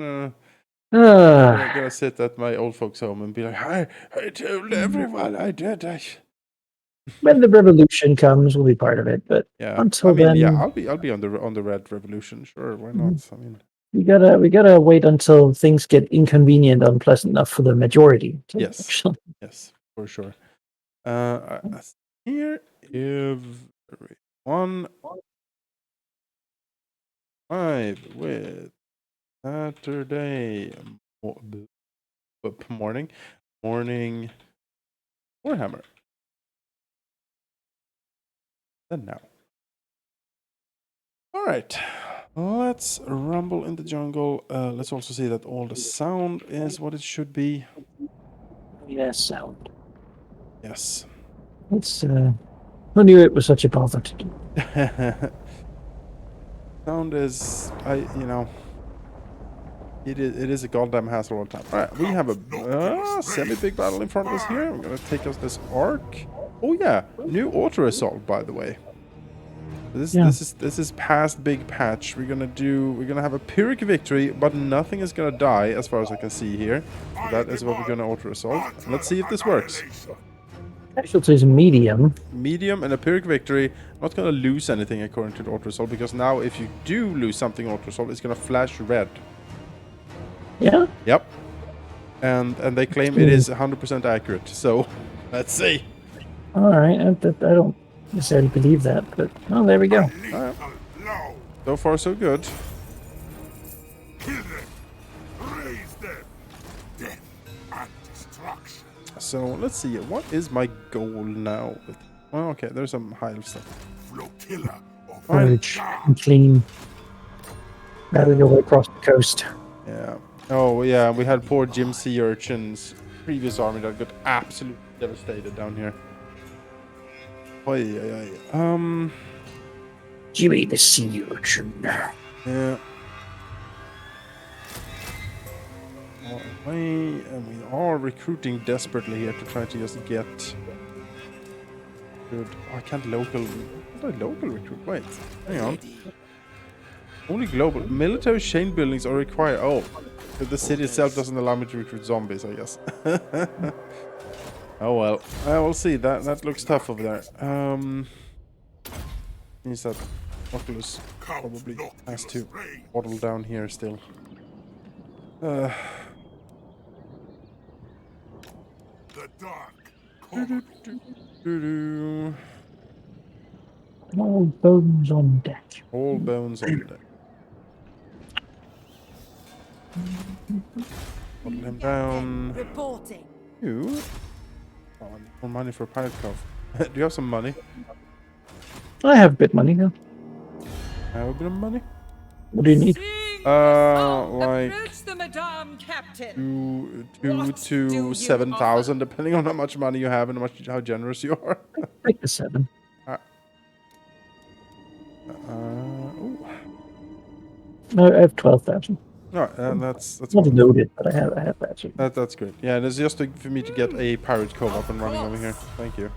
Gonna sit at my old folks' home and be like, I told everyone I did. When the revolution comes, we'll be part of it. But Yeah, until then, yeah, I'll be on the Red Revolution. Sure, why not? I mean, we gotta wait until things get inconvenient, unpleasant enough for the majority. Yes, Actually. yes, for sure. Here, everyone, 5 with Saturday morning Warhammer. And now. All right, let's rumble in the jungle. Let's also see that all the sound is what it should be. Yeah, sound. Yes. It's who knew it was such a bother to do? Sound is, it is a goddamn hassle all the time. All right, we have a semi-big battle in front of us here. We're gonna take us this arc. Oh yeah, new auto assault, by the way. This is past big patch. We're gonna have a Pyrrhic victory, but nothing is gonna die as far as I can see here. So that is what we're gonna auto assault. Let's see if this works. Casualties medium. Medium and a Pyrrhic victory. Not gonna lose anything according to the auto assault, because now if you do lose something auto assault, it's gonna flash red. Yeah. Yep. And they claim it is 100% accurate. So let's see. All right, I don't necessarily believe that, but oh, there we go. Right. So far, so good. So let's see. What is my goal now? Oh, okay, there's some high stuff. Purge and clean. Battle your way across the coast. Yeah. Oh yeah, we had poor Jim Sea Urchin's previous army that got absolutely devastated down here. Jimmy the Sea Urchin. Yeah. And we are recruiting desperately here to try to just get good. Oh, I can't local recruit. Wait, hang on. Only global military chain buildings are required. Oh, the city itself doesn't allow me to recruit zombies, I guess. Oh well, we'll see. That looks tough over there. Means that Oculus probably has to waddle down here still. The dark. All bones on deck. All bones on deck. Waddle him down. Reporting. You. Oh, I need more money for a pirate cove. Do you have some money? I have a bit of money now. I have a bit of money. What do you need? Like the Madame Captain. 2 to 7,000, depending on how much money you have and how generous you are. Take the 7. No, I have 12,000. No, that's not loaded, but I have that. That's great. Yeah, and it's just for me to get a pirate cove up and running over here. Thank you.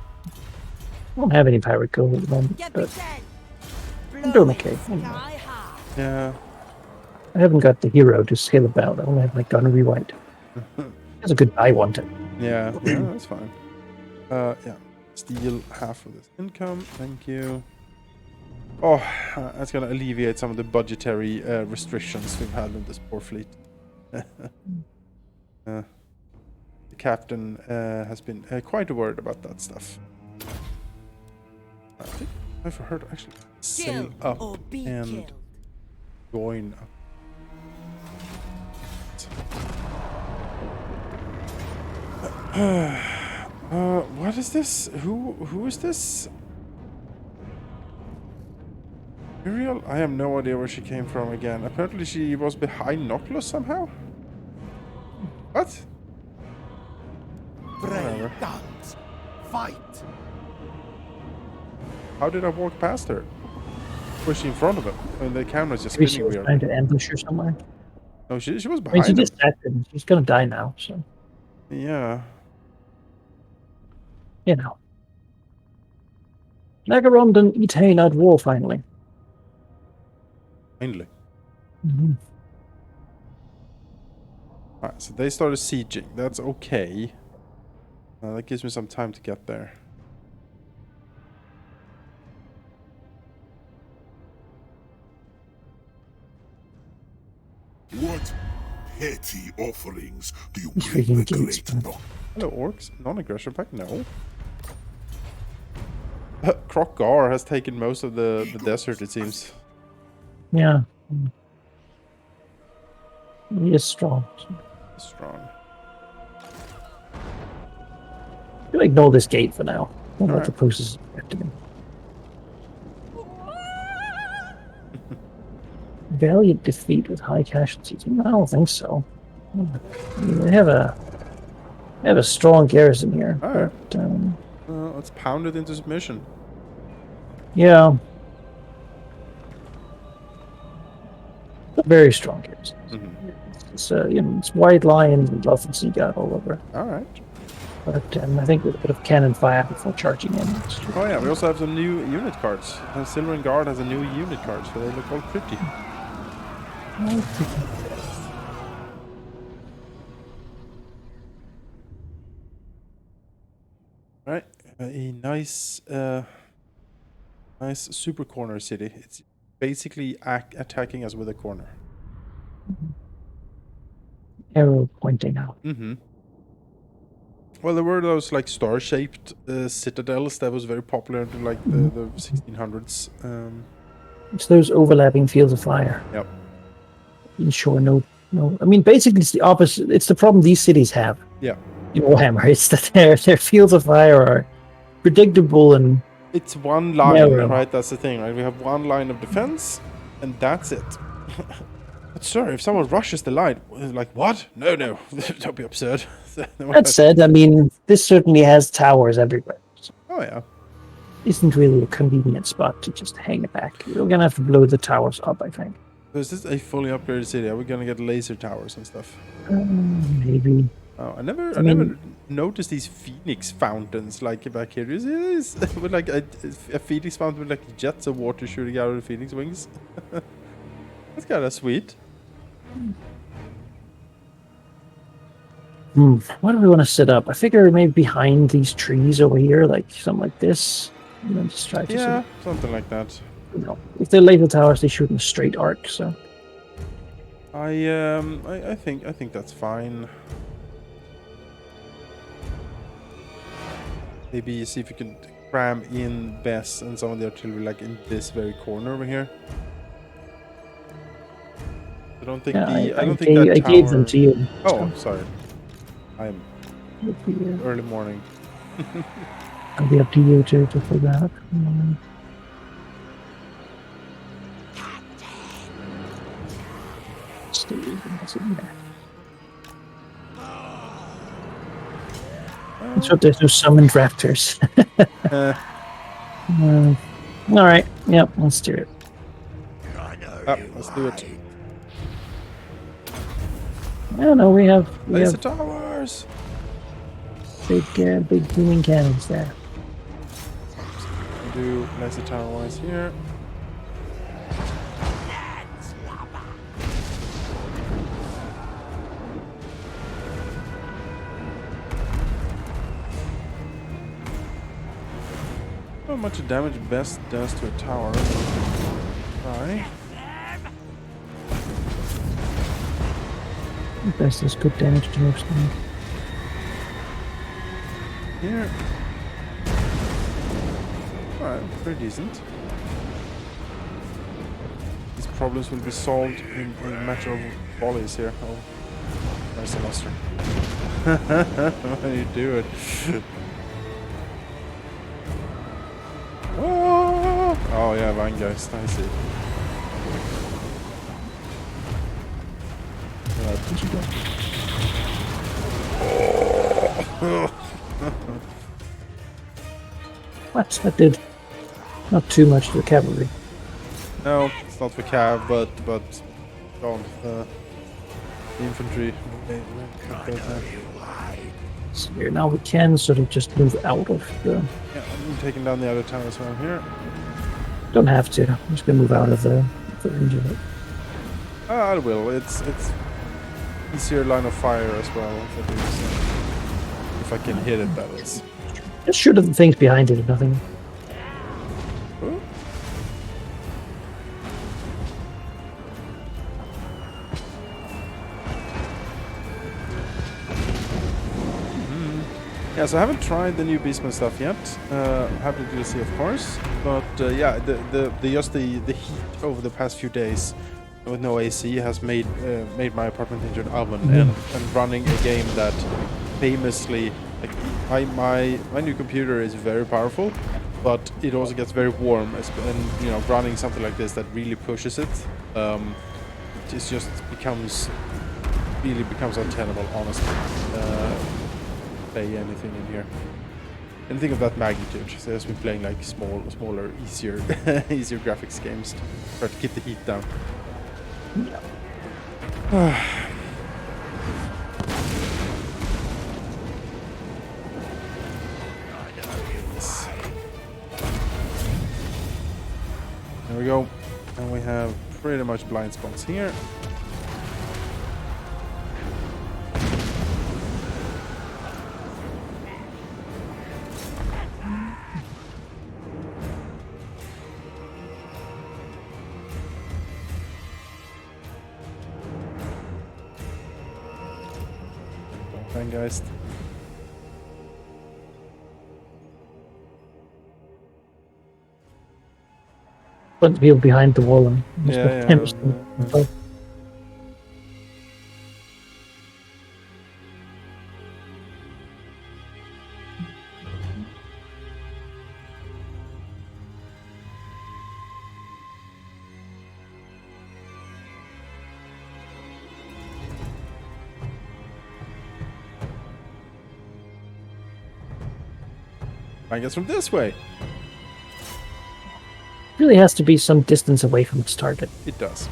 I don't have any pirate cove at the moment, but I'm doing okay. Yeah. I haven't got the hero to skill about. I only have my gun rewind. That's a good buy one too. Yeah, that's fine. Yeah. Steal half of this income. Thank you. Oh, that's gonna alleviate some of the budgetary restrictions we've had in this poor fleet. The captain has been quite worried about that stuff. I think I've heard actually sail up and join up. What is this? Who is this? Imperial? I have no idea where she came from again. Apparently she was behind Noclus somehow? What? Brave guns, fight! How did I walk past her? Was she in front of him? I mean, the camera's just Maybe spinning she was weird. trying to ambush her somewhere. No, she was behind I mean, she him. just acted. She's gonna die now, so. Yeah. You know. Nagarond and Etain at war finally. Finally. Mm-hmm. Alright, so they started sieging. That's okay. That gives me some time to get there. What petty offerings do you These bring freaking the gates, great man. no? Hello, orcs. Non-aggression pact? No. Krokgar has taken most of the desert, it seems. Yeah. He is strong. Strong. I'm gonna ignore this gate for now. Don't let Alright. the process affect me. Valiant defeat with high casualties. I don't think so. I mean, they have a strong garrison here. Alright. But, Let's pound it into submission. yeah. A very strong garrison. It's it's White Lion and Love and Sea God all over. Alright. But I think with a bit of cannon fire before charging in. Oh yeah, we also have some new unit cards. Silver and Guard has a new unit card, so they look all pretty. Right, a nice, nice super corner city. It's basically attacking us with a corner. Arrow pointing out. Well, there were those like star-shaped citadels that was very popular in like the 1600s. It's those overlapping fields of fire. Yep. Ensure no. I mean, basically, it's the opposite. It's the problem these cities have. Yeah. In Warhammer, it's that their fields of fire are predictable and It's one line, narrow. right? That's the thing, right? We have one line of defense, and that's it. But sir, if someone rushes the line, like what? No, don't be absurd. That said, I mean, this certainly has towers everywhere. So Oh yeah. isn't really a convenient spot to just hang it back. We're gonna have to blow the towers up, I think. So is this a fully upgraded city? Are we gonna get laser towers and stuff? Maybe. Oh, I never mean- never noticed these phoenix fountains like back here. Is this with like a phoenix fountain with like jets of water shooting out of the phoenix wings? That's kind of sweet. What do we want to set up? I figure maybe behind these trees over here, like something like this. And then just try to sort Yeah, of, something like that. if they're laser towers, they shoot in a straight arc. So I think that's fine. Maybe see if you can cram in Bess and some of the artillery like in this very corner over here. I don't think yeah, I don't think that I gave them tower- to you. Oh, sorry. I'm It'll be, early morning. it'll be up to you to fill that. Let's hope there's no summoned raptors. All right. Yep. Let's do it. Let's do it. Yeah. No, we have Laser towers. big booming cannons there. Do laser tower wise here. How much damage Best does to a tower? Right. Best does good damage to most things. Here. Alright, pretty decent. These problems will be solved in a matter of volleys here. Oh, nice Lester. What do you do it? Oh yeah, Vangeist, I see. What? That did not too much to the cavalry. No, it's not for cav, but don't infantry. So here now we can sort of just move out of the. Yeah, I'm taking down the other town as well here. Don't have to. I'm just gonna move out of the range of it. I will. It's easier line of fire as well. If I can hit it, that is. Just shoot at the things behind it, nothing. Oh. Yeah, so I haven't tried the new Beastman stuff yet. Have the DLC, of course, but yeah, the heat over the past few days with no AC has made my apartment into an oven, and running a game that famously, like, my new computer is very powerful, but it also gets very warm, and you know, running something like this that really pushes it, it just becomes untenable, honestly. Play anything in here, anything of that magnitude. So I've been playing like smaller, easier easier graphics games to try to keep the heat down. There we go, and we have pretty much blind spots here. Guys. But people behind the wall and Yeah. I guess from this way. Really has to be some distance away from its target. It does.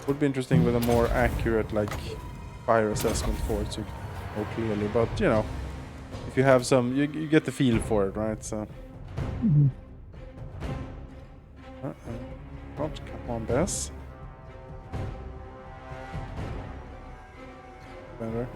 Would be interesting with a more accurate, like, fire assessment for it to know clearly. But you know, if you have some, you get the feel for it, right? So. Oh, come on, Bess. Better.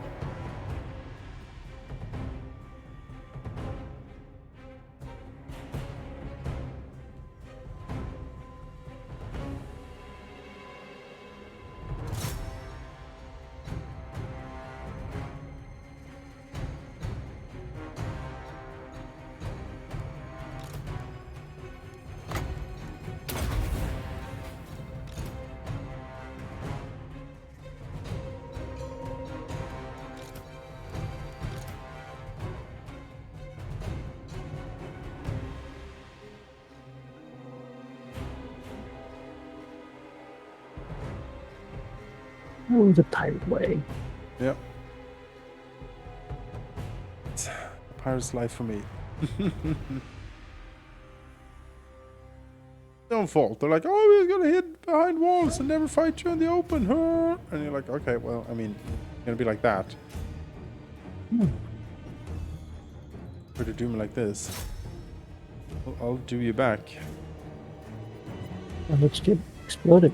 Oh, the pirate way. Yep. It's a pirate's life for me. Don't fault. They're like, oh, we're gonna hid behind walls and never fight you in the open, huh? And you're like, okay, well, I mean, it's gonna be like that. Or to do me like this, I'll do you back. And let's get exploded.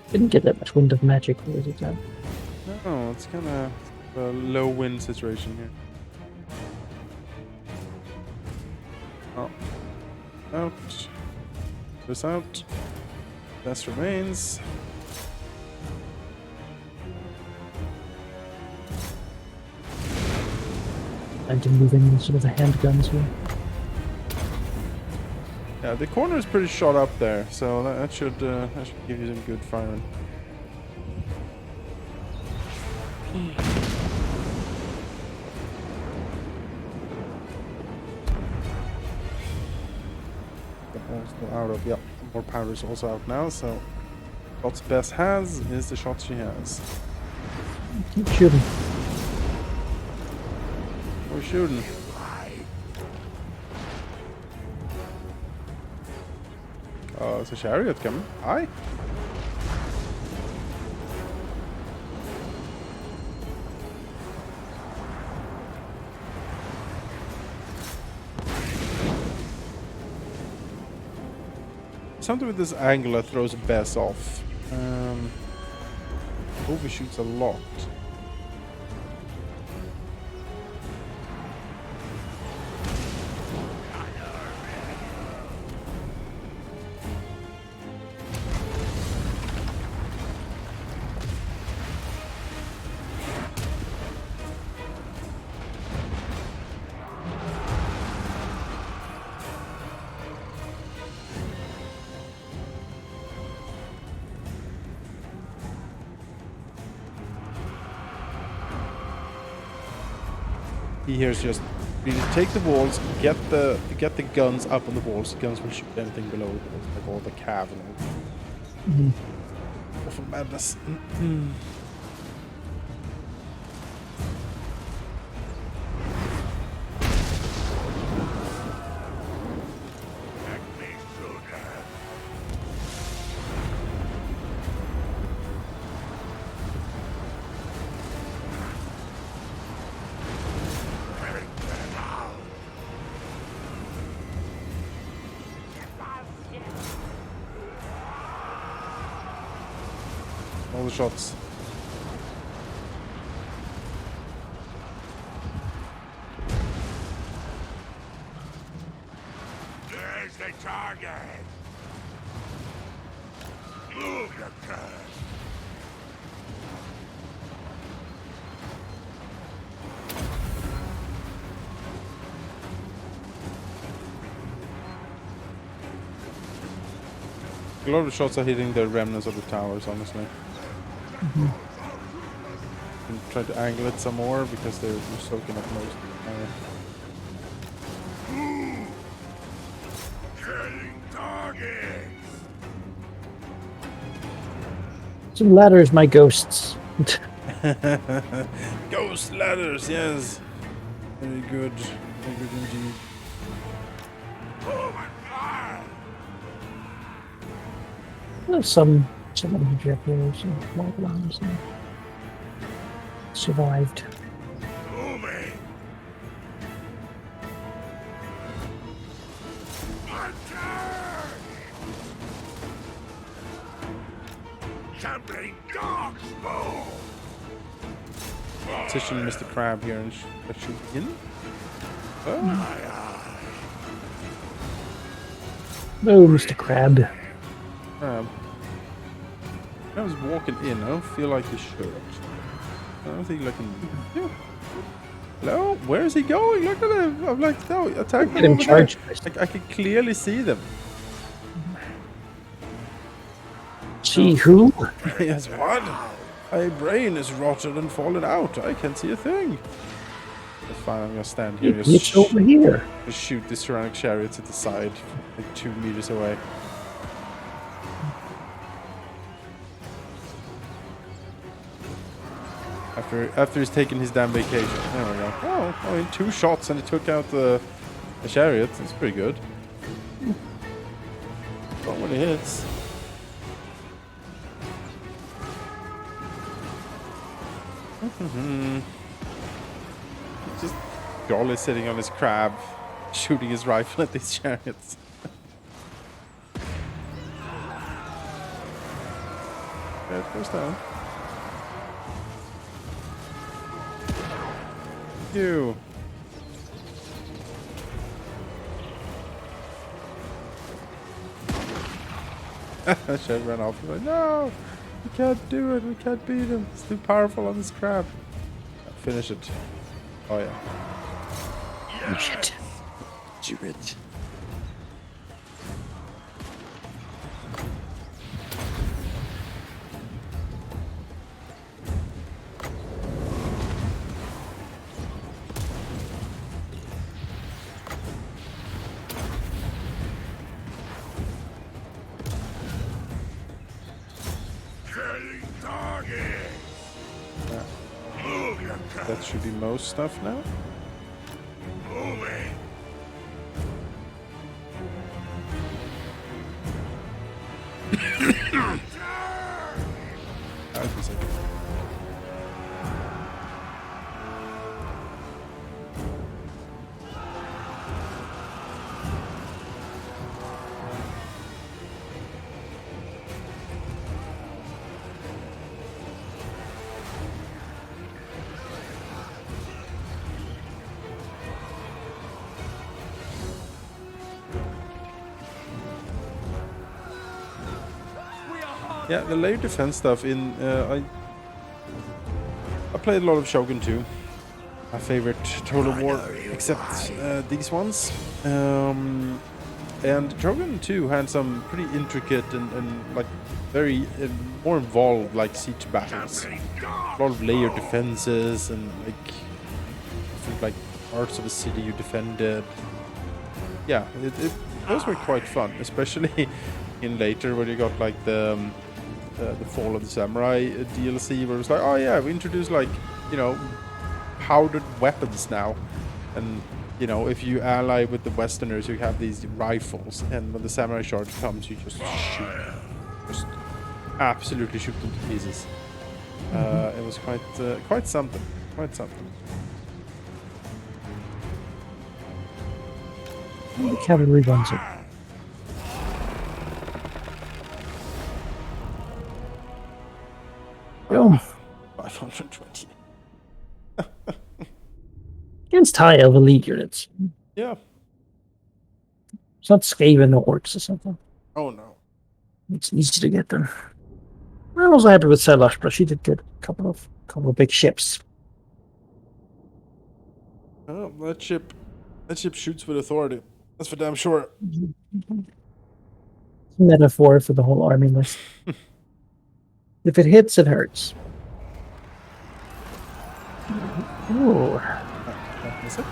Didn't get that much wind of magic, or is it that? No, it's kind of a low wind situation here. Oh. Out. This out. This remains. And to move in sort of the handguns here. Yeah, the corner is pretty shot up there, so that should give you some good firing. also out of. Yeah, more powder is also out now. So, shots Bess has is the shots she has. Keep shooting. We're shooting. It's a chariot coming. Hi. Something with this angle that throws Bess off. Overshoots a lot. He here's just really take the walls, get the guns up on the walls. The guns will shoot anything below, like all the cav and all. Awful madness. All the shots. There's the target. Look at that. A lot of the shots are hitting the remnants of the towers, honestly. And try to angle it some more because they're soaking up most of the fire. Killing targets. Some ladders, my ghosts. Ghost ladders, yes. Very good. Very good indeed. Oh my God. There's some of the Japanese and small lines and survived. Moving. Attack. Shambling dogs, bow. Position Mr. Crab here and shoot in. Oh. Oh, Mr. Crab. Crab. I was walking in. I don't feel like he should. I don't think like yeah. Hello? Where is he going? Look at him. I'm like, no, attack Get them him over charged. there. I can clearly see them. See who? Yes, what? My brain is rotted and fallen out. I can't see a thing. That's fine. I'm gonna stand here. and It's over here. just shoot the ceramic chariots at the side, like 2 meters away. After he's taken his damn vacation. There we go. Oh, I mean, 2 shots and he took out the chariot. That's pretty good. Not many hits. Just Golly sitting on his crab, shooting his rifle at these chariots. Yeah, it goes down. You. Shed ran off. Like, no, we can't do it. We can't beat him. It's too powerful on this crab. Finish it. Oh yeah. Shit. Do it. should be most stuff now. I can say. Yeah, the layer defense stuff in I played a lot of Shogun 2. My favorite Total War, except these ones. And Shogun 2 had some pretty intricate and like very more involved like siege battles. A lot of layer defenses and like different like parts of a city you defended. Yeah, those were quite fun, especially in later where you got like the Fall of the Samurai DLC, where it was like, oh yeah, we introduced like, you know, powdered weapons now, and you know, if you ally with the Westerners, you have these rifles, and when the samurai charge comes, you just shoot, just absolutely shoot them to pieces. It was quite something, quite something. The cavalry runs it. Boom. 520. Against high elf elite units. Yeah. It's not Skaven or orcs or something. Oh no. It's easy to get them. I was happy with Selash, but she did get a couple of big ships. Oh, that ship shoots with authority. That's for damn sure. Metaphor for the whole army list. If it hits, it hurts. Ooh. Is it?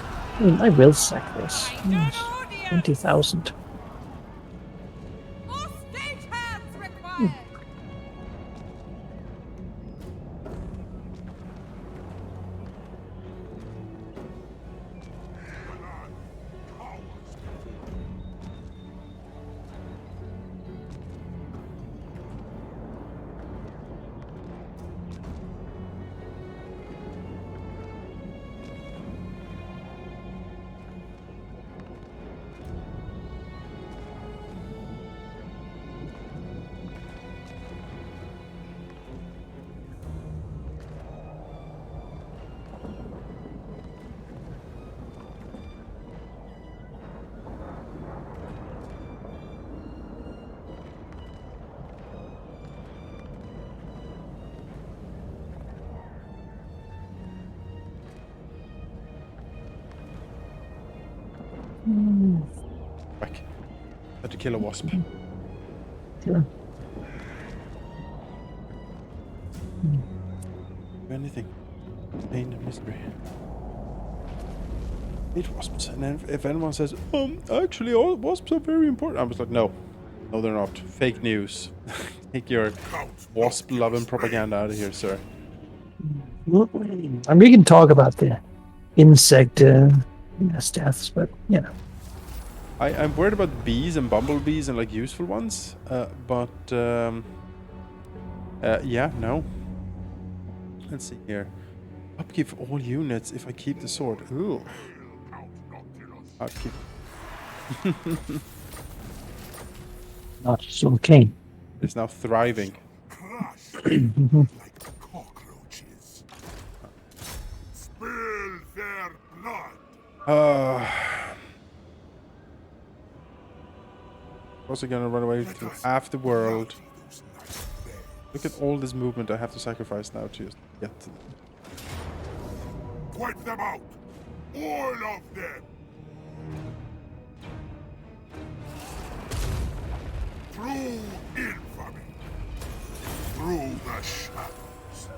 I will sack this. Yes. 20,000. More stage hands required. Back. Had to kill a wasp. Sure. Anything. Pain and misery. Hate wasps. And then if anyone says, actually all wasps are very important, I was like, no. No, they're not. Fake news. Take your wasp loving propaganda out of here, sir. And we can talk about the insect deaths, but you know. I'm worried about bees and bumblebees and like useful ones, but yeah, no. Let's see here. Upkeep for all units if I keep the sword. Ooh. Upkeep. Not so keen. It's now thriving. Like cockroaches. Spill their blood. Also gonna run away through half the world. Look at all this movement I have to sacrifice now to just get to them. Wipe them out. All of them. Through infamy. Through the shadows.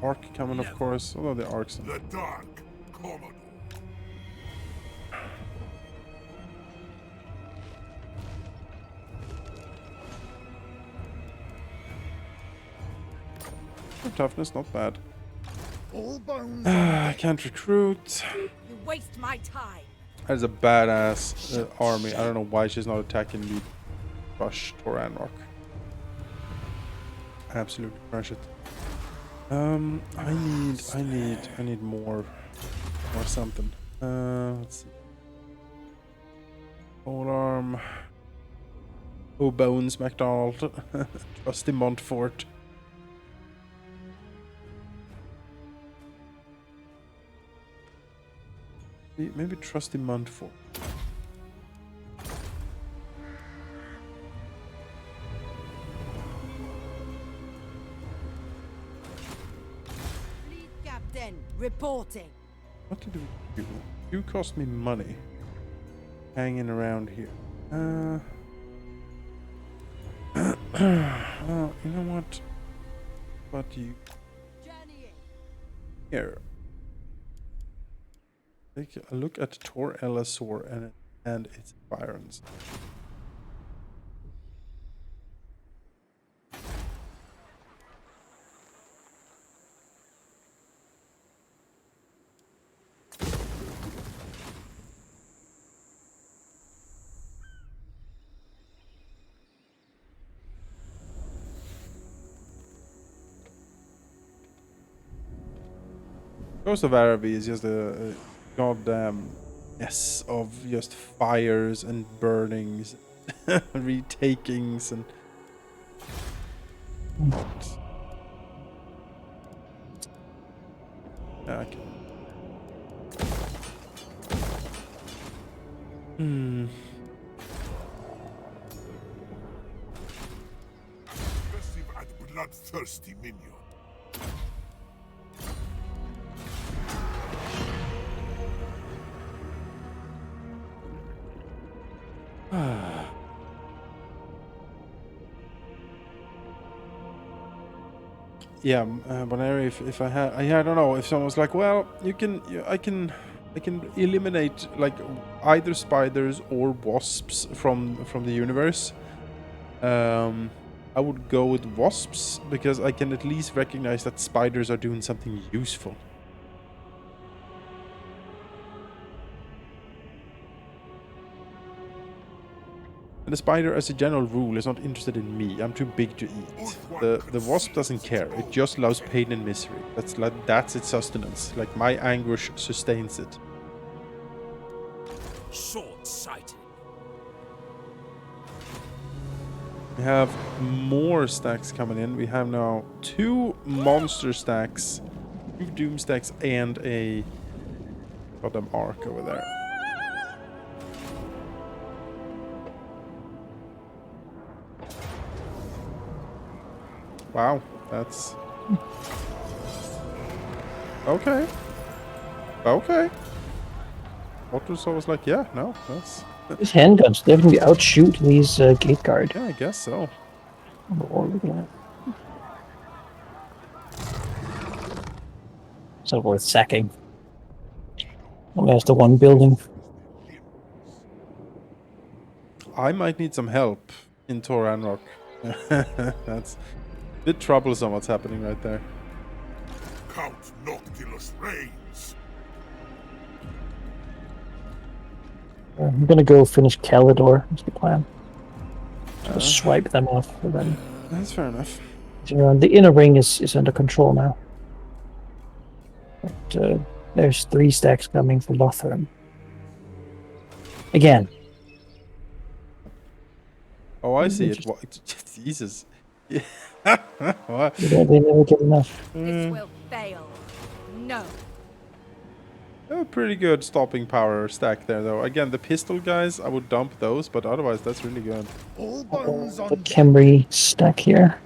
Arc coming, of course. Although the arcs. The Dark Commodore. Toughness, not bad. All bones I can't recruit. You waste my time. That is a badass army. I don't know why she's not attacking the Rush Toranrock. Absolutely crush it. I need more something. Let's see. Pole arm. Oh, Bones MacDonald. Trusty Montfort. Maybe Trusty Montfort. Fleet captain, reporting. What did we do? You cost me money. Hanging around here. Well, you know what? But you Journeying. here. Take a look at Tor Elisor and its environs. Ghost of Araby is just a goddamn mess of just fires and burnings, retakings and. Okay. Aggressive and bloodthirsty minion. Yeah, Bonary, if I had, I don't know, if someone was like, well, I can eliminate like either spiders or wasps from the universe. I would go with wasps because I can at least recognize that spiders are doing something useful. And the spider, as a general rule, is not interested in me. I'm too big to eat. The wasp doesn't care. It just loves pain and misery. That's its sustenance. Like my anguish sustains it. Short-sighted. We have more stacks coming in. We have now 2 monster stacks, 2 doom stacks, and a goddamn arc over there. Wow, that's okay. Okay. Otto was like, yeah, no, that's These handguns definitely outshoot these gate guard. yeah, I guess so. Oh, look at that. So worth sacking. Only has the one building. I might need some help in Toranrock. That's a bit troublesome what's happening right there. Count Noctilus reigns. I'm gonna go finish Calidor. That's the plan. Just swipe them off for them. That's fair enough. The inner ring is under control now. But there's 3 stacks coming for Lothern. Again. Oh, I see it. Jesus. Yeah. What? They never get enough. This will fail. No. A pretty good stopping power stack there, though. Again, the pistol guys, I would dump those, but otherwise, that's really good. All bones The on Khemri stack here.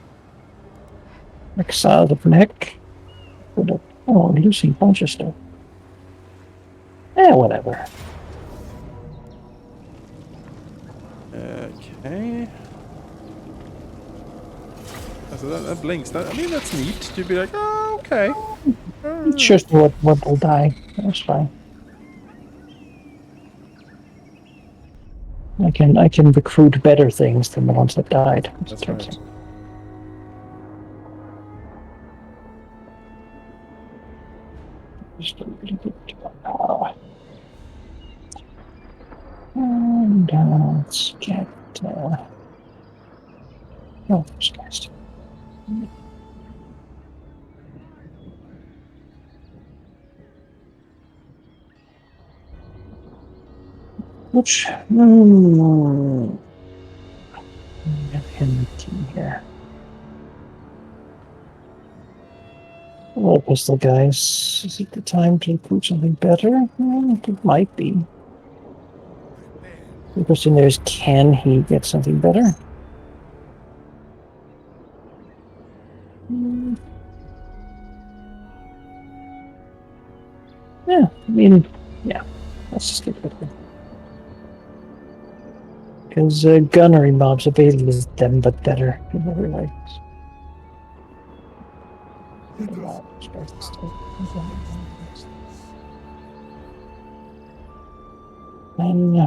Exile the neck. Oh, losing a bunch of stuff. Whatever. Okay. So that blinks. I mean, that's neat to be like, oh, okay. It's just what will die. That's fine. I can recruit better things than the ones that died. That's right. Just a little bit. And let's get. Oh, there's guys. Which. Get him the key here. Hello, pistol guys. Is it the time to include something better? It might be. The question there is, can he get something better? Yeah, I mean, yeah. Let's just get rid of it. Because gunnery mobs are basically them, but better in every way. And,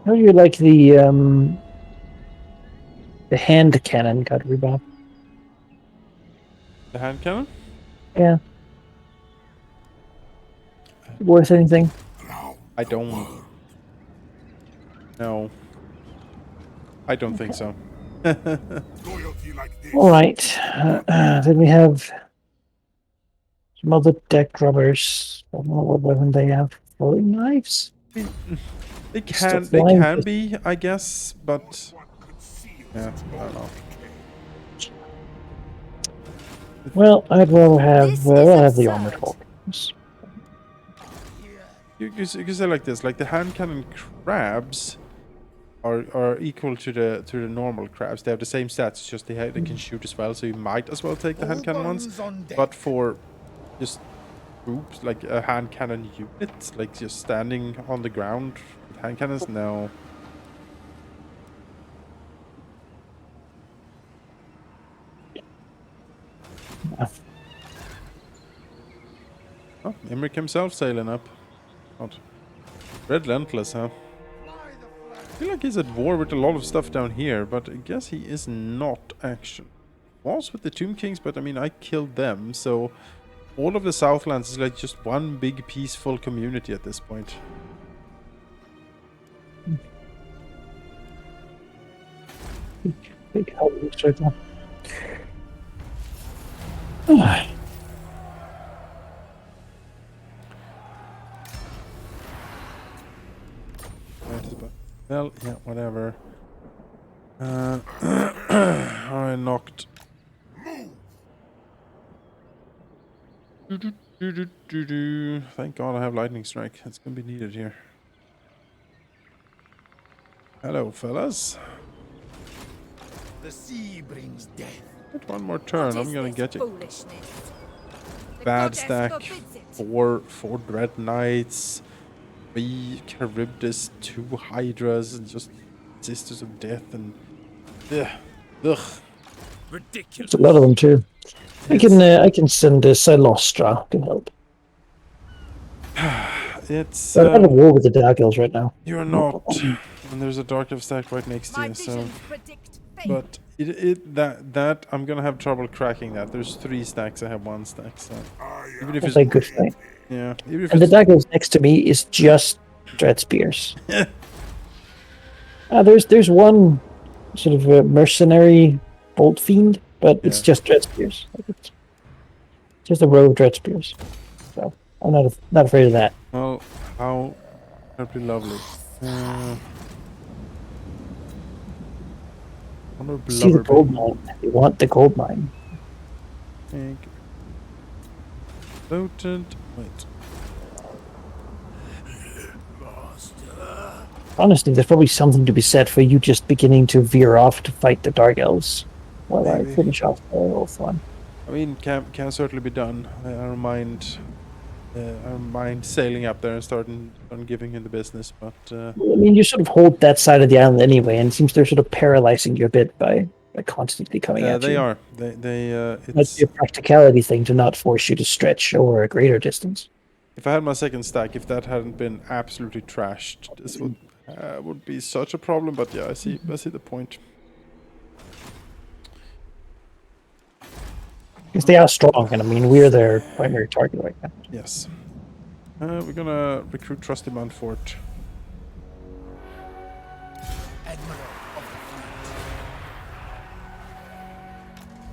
how do you like the hand cannon got rebound? The hand cannon? Yeah. Worth anything? I don't. No. I don't think so. Loyalty like this. All right. Then we have some other deck rubbers. I don't know what weapon they have. Throwing knives? They Stuff can flying. be, I guess, but yeah, I don't know. Well, I'd rather have, This is the armored absurd. horse. You can say like this, like the hand cannon crabs are equal to the normal crabs. They have the same stats, it's just they can shoot as well, so you might as well take the hand cannon ones. Guns on deck. But for just troops, like a hand cannon unit, like just standing on the ground with hand cannons, no. Oh, Imric himself sailing up. God. Relentless, huh? I feel like he's at war with a lot of stuff down here, but I guess he is not actually. Was with the Tomb Kings, but I mean, I killed them, so all of the Southlands is like just one big peaceful community at this point. Big hell right now. Well, yeah, whatever. I knocked. Thank God I have lightning strike. It's gonna be needed here. Hello, fellas. The sea brings death. Get one more turn. I'm gonna get you. Foolishness. The Bad goddess stack. forbids it. Four Dread Knights. 3 Charybdis, 2 Hydras, and just Sisters of Death, and ugh. Ridiculous. There's a lot of them too. I can send Silostra to help. It's But I'm at war with the Dark Elves right now. you're not, and there's a Dark Elf stack right next to My you. So, visions predict fate. but that I'm gonna have trouble cracking that. There's 3 stacks. I have 1 stack. So even if That's it's a good fight. yeah, even if And the it's Dark Elves next to me is just Dread Spears. There's one sort of a mercenary bolt fiend, but it's Yeah. just Dread Spears. Like it's just a row of Dread Spears. So I'm not afraid of that. well, how incredibly lovely. See the gold mine. You want the gold mine. Loaded. Wait. Honestly, there's probably something to be said for you just beginning to veer off to fight the Dark Elves while I Maybe. finish off the Wolf one. I mean, can certainly be done. I don't mind sailing up there and starting giving him the business, but I mean, you sort of hold that side of the island anyway, and it seems they're sort of paralyzing you a bit by constantly coming at they you. are. They Might it's be a practicality thing to not force you to stretch over a greater distance. if I had my second stack, if that hadn't been absolutely trashed, this would be such a problem. But yeah, I see the point. Because they are strong, and I mean, we're their primary target right now. Yes. We're gonna recruit Trusty Mountfort. Admiral of the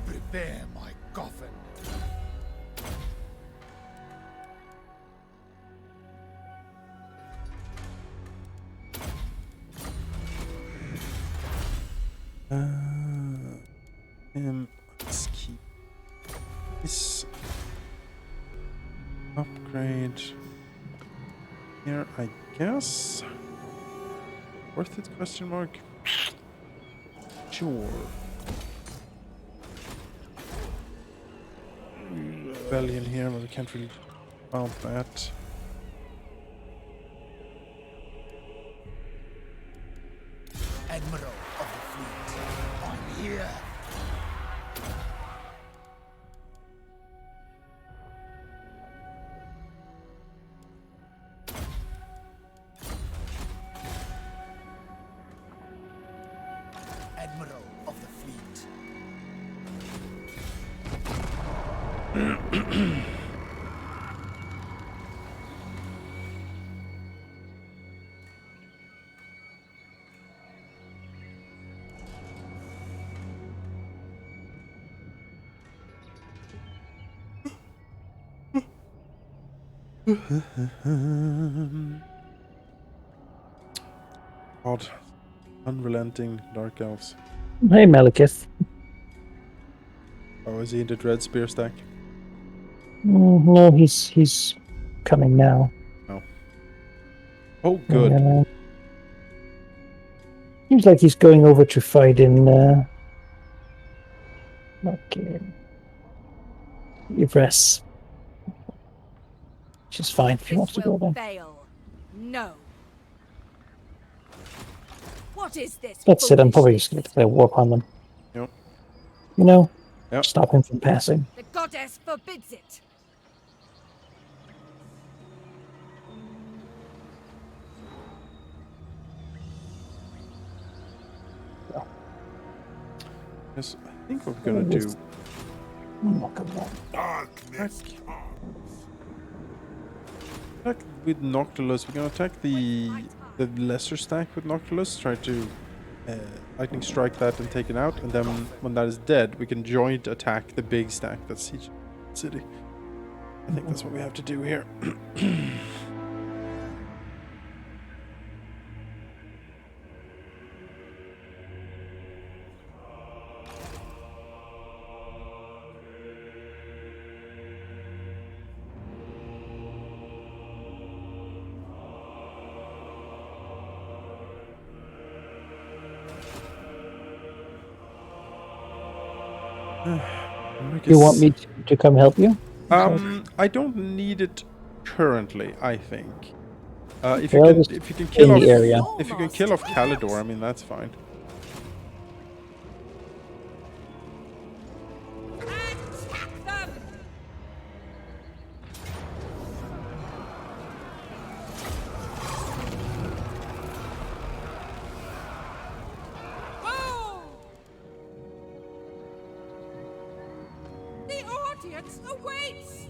fleet. Prepare my coffin. Let's keep this upgrade here, I guess. Worth it? Question mark. Sure. Rebellion here, but we can't really mount that. Admiral of the fleet. I'm here. Admiral of the fleet. God. Unrelenting Dark Elves. Hey, Malekith. Oh, is he in the Dread Spear stack? No, he's coming now. No. Oh, good. Seems like he's going over to fight in okay, Yvres. Which is fine if he wants to This go will there. fail. No. What is this? That's it, I'm probably foolishness? just going to declare war upon them. Yep. You know, Yep. stop him from passing. The goddess forbids it. Yes, I think what we're gonna do. Oh, come on. Darkness Attack with Noctilus. We're gonna attack the lesser stack with Noctilus. Try to lightning strike that and take it out. And then when that is dead, we can joint attack the big stack that's siege city. I think that's what we have to do here. You want me to come help you? I don't need it currently. I think. If Well, you just can kill in off the area. if you can kill off Calidor, I mean that's fine. Attack them! Boom! The audience awaits!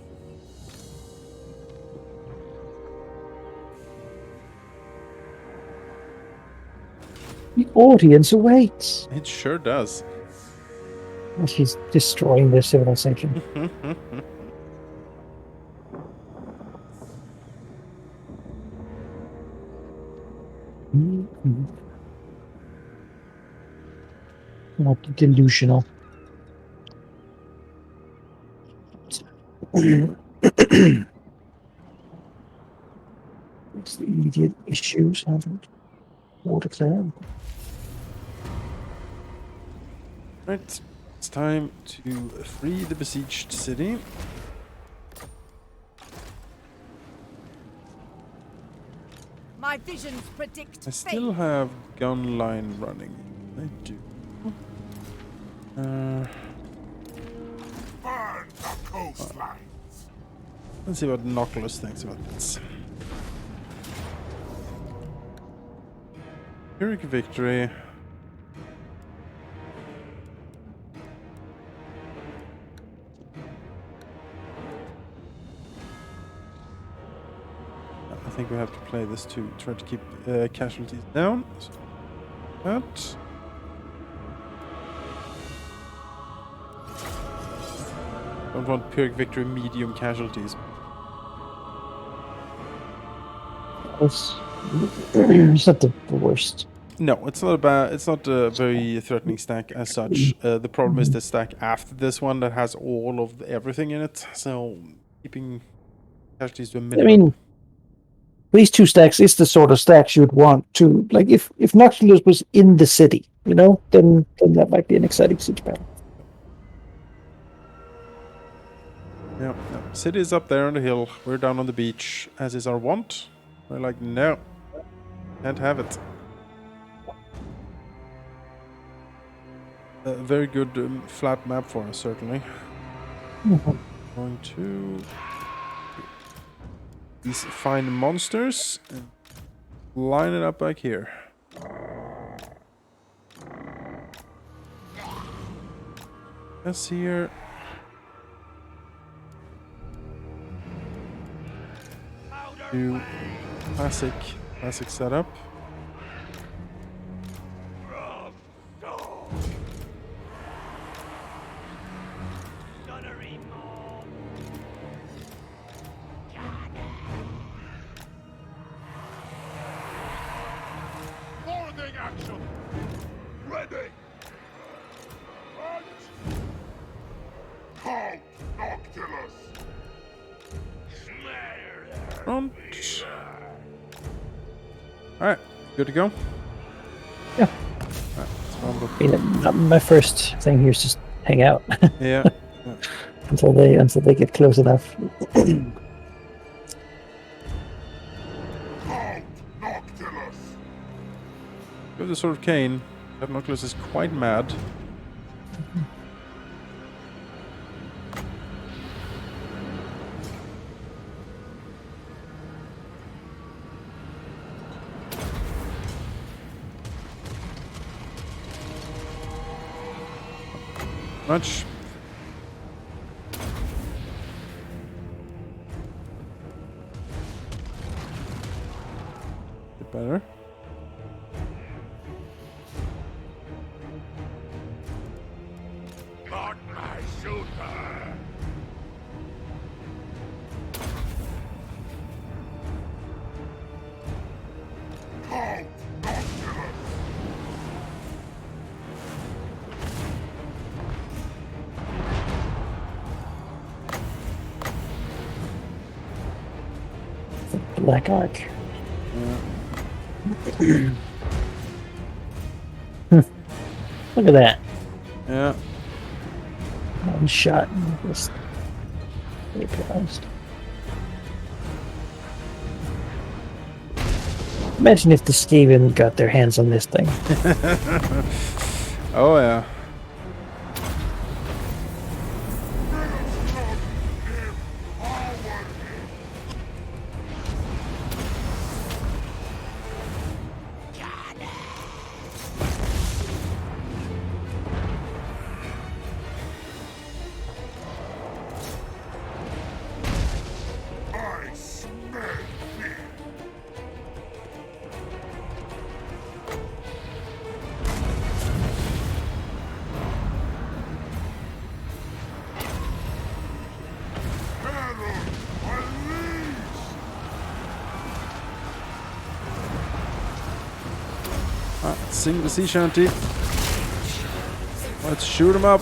The audience awaits. It sure does. And she's destroying their civilization. Not delusional. It's the immediate issues, haven't water clear. Right, it's time to free the besieged city. My visions predict I still fate. have gun line running. I do. burn the coastlines. Let's see what Noctilus thinks about this. Pyrrhic victory. think we have to play this to try to keep casualties down. So that. Don't want Pyrrhic victory medium casualties. It's not the worst. No, it's not a bad. It's not a very threatening stack as such. The problem is the stack after this one that has all of everything in it. So keeping casualties to a I minimum. mean, these two stacks is the sort of stacks you'd want to, like, if Noxulus was in the city, you know, then that might be an exciting siege battle. Yeah, yeah. City is up there on the hill. We're down on the beach, as is our wont. We're like, no, can't have it. A very good flat map for us, certainly. Going to these fine monsters and line it up back here. That's here. Do classic setup. Morning action! Ready! Hunt! Count Noctilus! Front. Alright, good to go? Yeah. Alright, I mean, my first thing here is just hang out yeah. until they get close enough. Count Noctilus! With the Sword of Cain, that Noctilus is quite mad. Much. Bit better. Not my shooter! Count Noctilus! Black Ark. Look at that. Yeah. One shot and just vaporized. Imagine if the Skaven got their hands on this thing. Oh yeah. I smell fear! Herald, unleash! Sing the sea shanty. Let's shoot him up.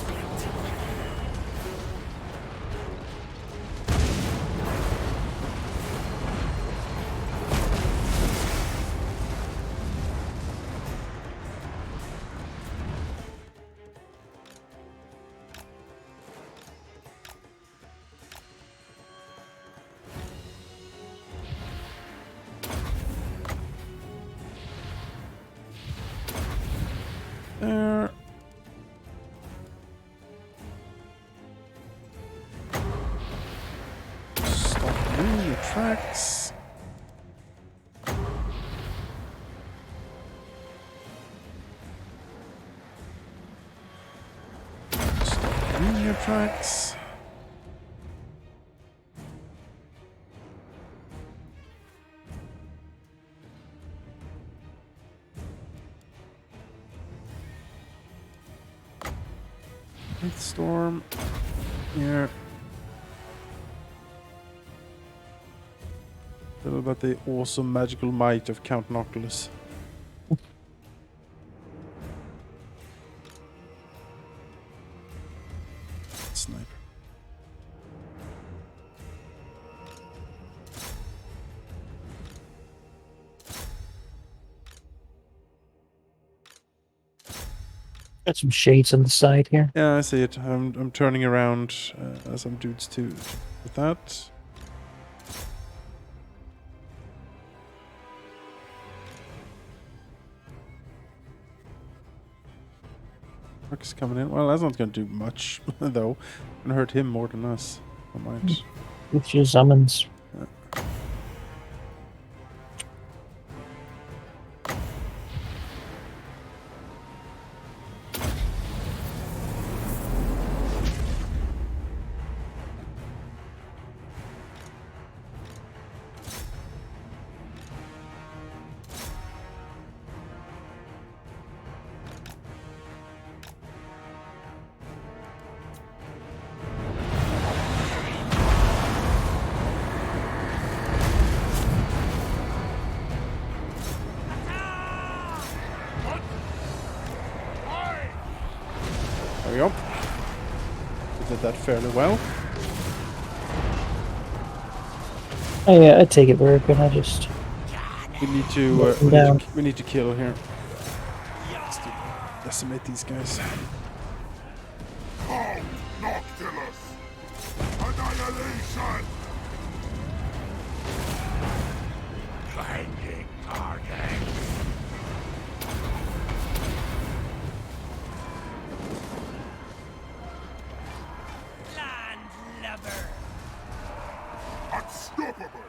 There. Stop moving your tracks. Stop moving your tracks. Storm. Here. A little about the awesome magical might of Count Noctilus. Sniper. Got some shades on the side here. Yeah, I see it. I'm turning around some dudes to with that. Mark is coming in. Well, that's not going to do much, though. Gonna hurt him more than us. I might. With your summons. There we go. We did that fairly well. I take it we're gonna just We need to we need to kill here. Let's decimate these guys. Count Noctilus! Annihilation! Blinding target! Landlubber. Unstoppable!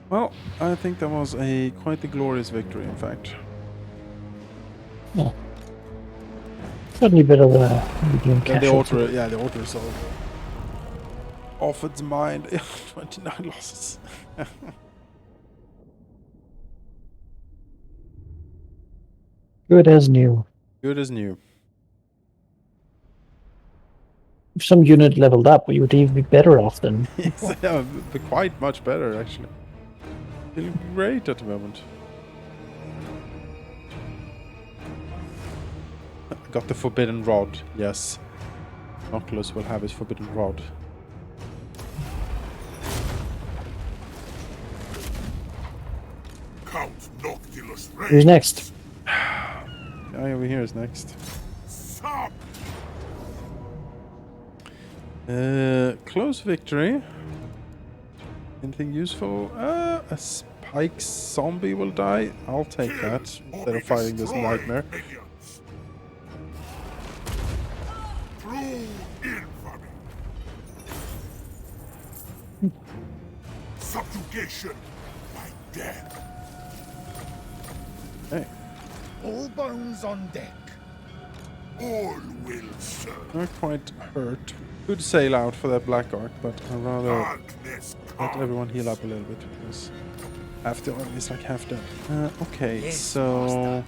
Well, I think that was quite a glorious victory, in fact. yeah. Certainly a bit of a medium And the casualty. the auto resolve. Off its mind. 29 losses. Good as new. Good as new. If some unit leveled up, we would even be better off than Yes, yeah, quite much better, actually. Feeling great at the moment. Got the forbidden rod, yes. Noctilus will have his forbidden rod. Count Noctilus Who's reigns! next? Guy over here is next. Sup! Close victory. Anything useful? A spike zombie will die. I'll take that instead of fighting this nightmare. Minions. True infamy. Subjugation by death. Hey, All bones on deck. All will serve. not quite hurt. Could sail out for that black arc, but I'd rather Darkness let comes. everyone heal up a little bit because half the army is like half dead. Okay, Yes, so master.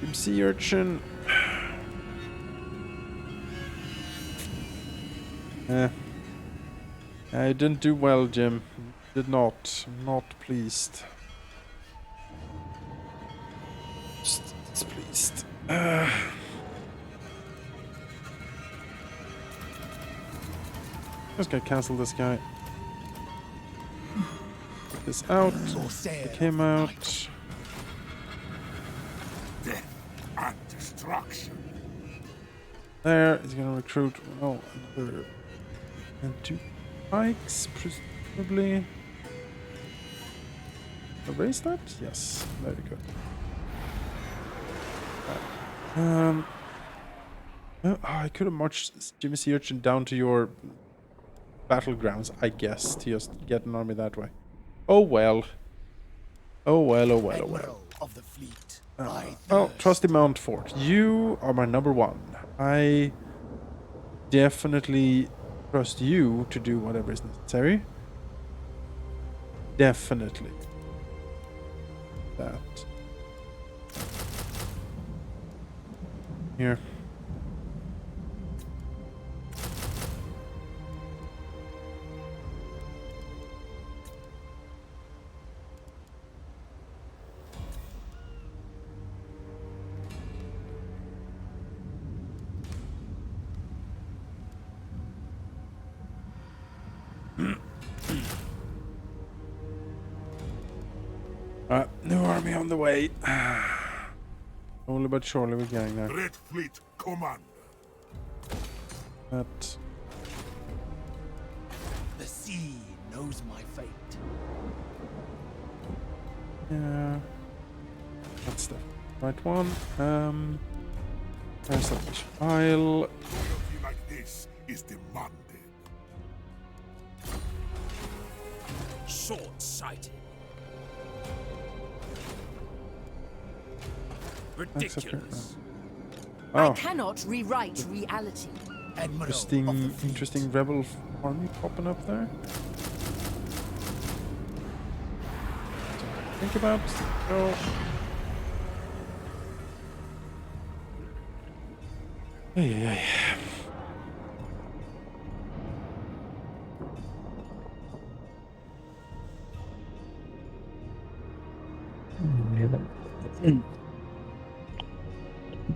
Team Sea Urchin. I didn't do well, Jim. Did not. I'm not pleased. Just displeased. Just gonna cancel this guy. Get this out. Corsair Take him of the out. night. Death and destruction. There, he's gonna recruit, well, another... And 2 pikes, presumably. Erase that? Yes, very good. I could have marched Jimmy Sea Urchin down to your battlegrounds, I guess, to just get an army that way. Oh well. Oh well, oh well, oh well. Admiral of the fleet. Well, Trusty Mountfort, you are my number 1. I definitely trust you to do whatever is necessary. Definitely. That. Here. New army on the way. Slowly but surely we're getting there. Red Fleet Commander. That. The sea knows my fate. Yeah. That's the right one. Establish Isle. Loyalty like this is demanded. Short-sighted. Accept it. Ridiculous. I Oh, cannot rewrite reality. Admiral interesting, of the fleet. interesting rebel army popping up there. Think about. Go. Hey.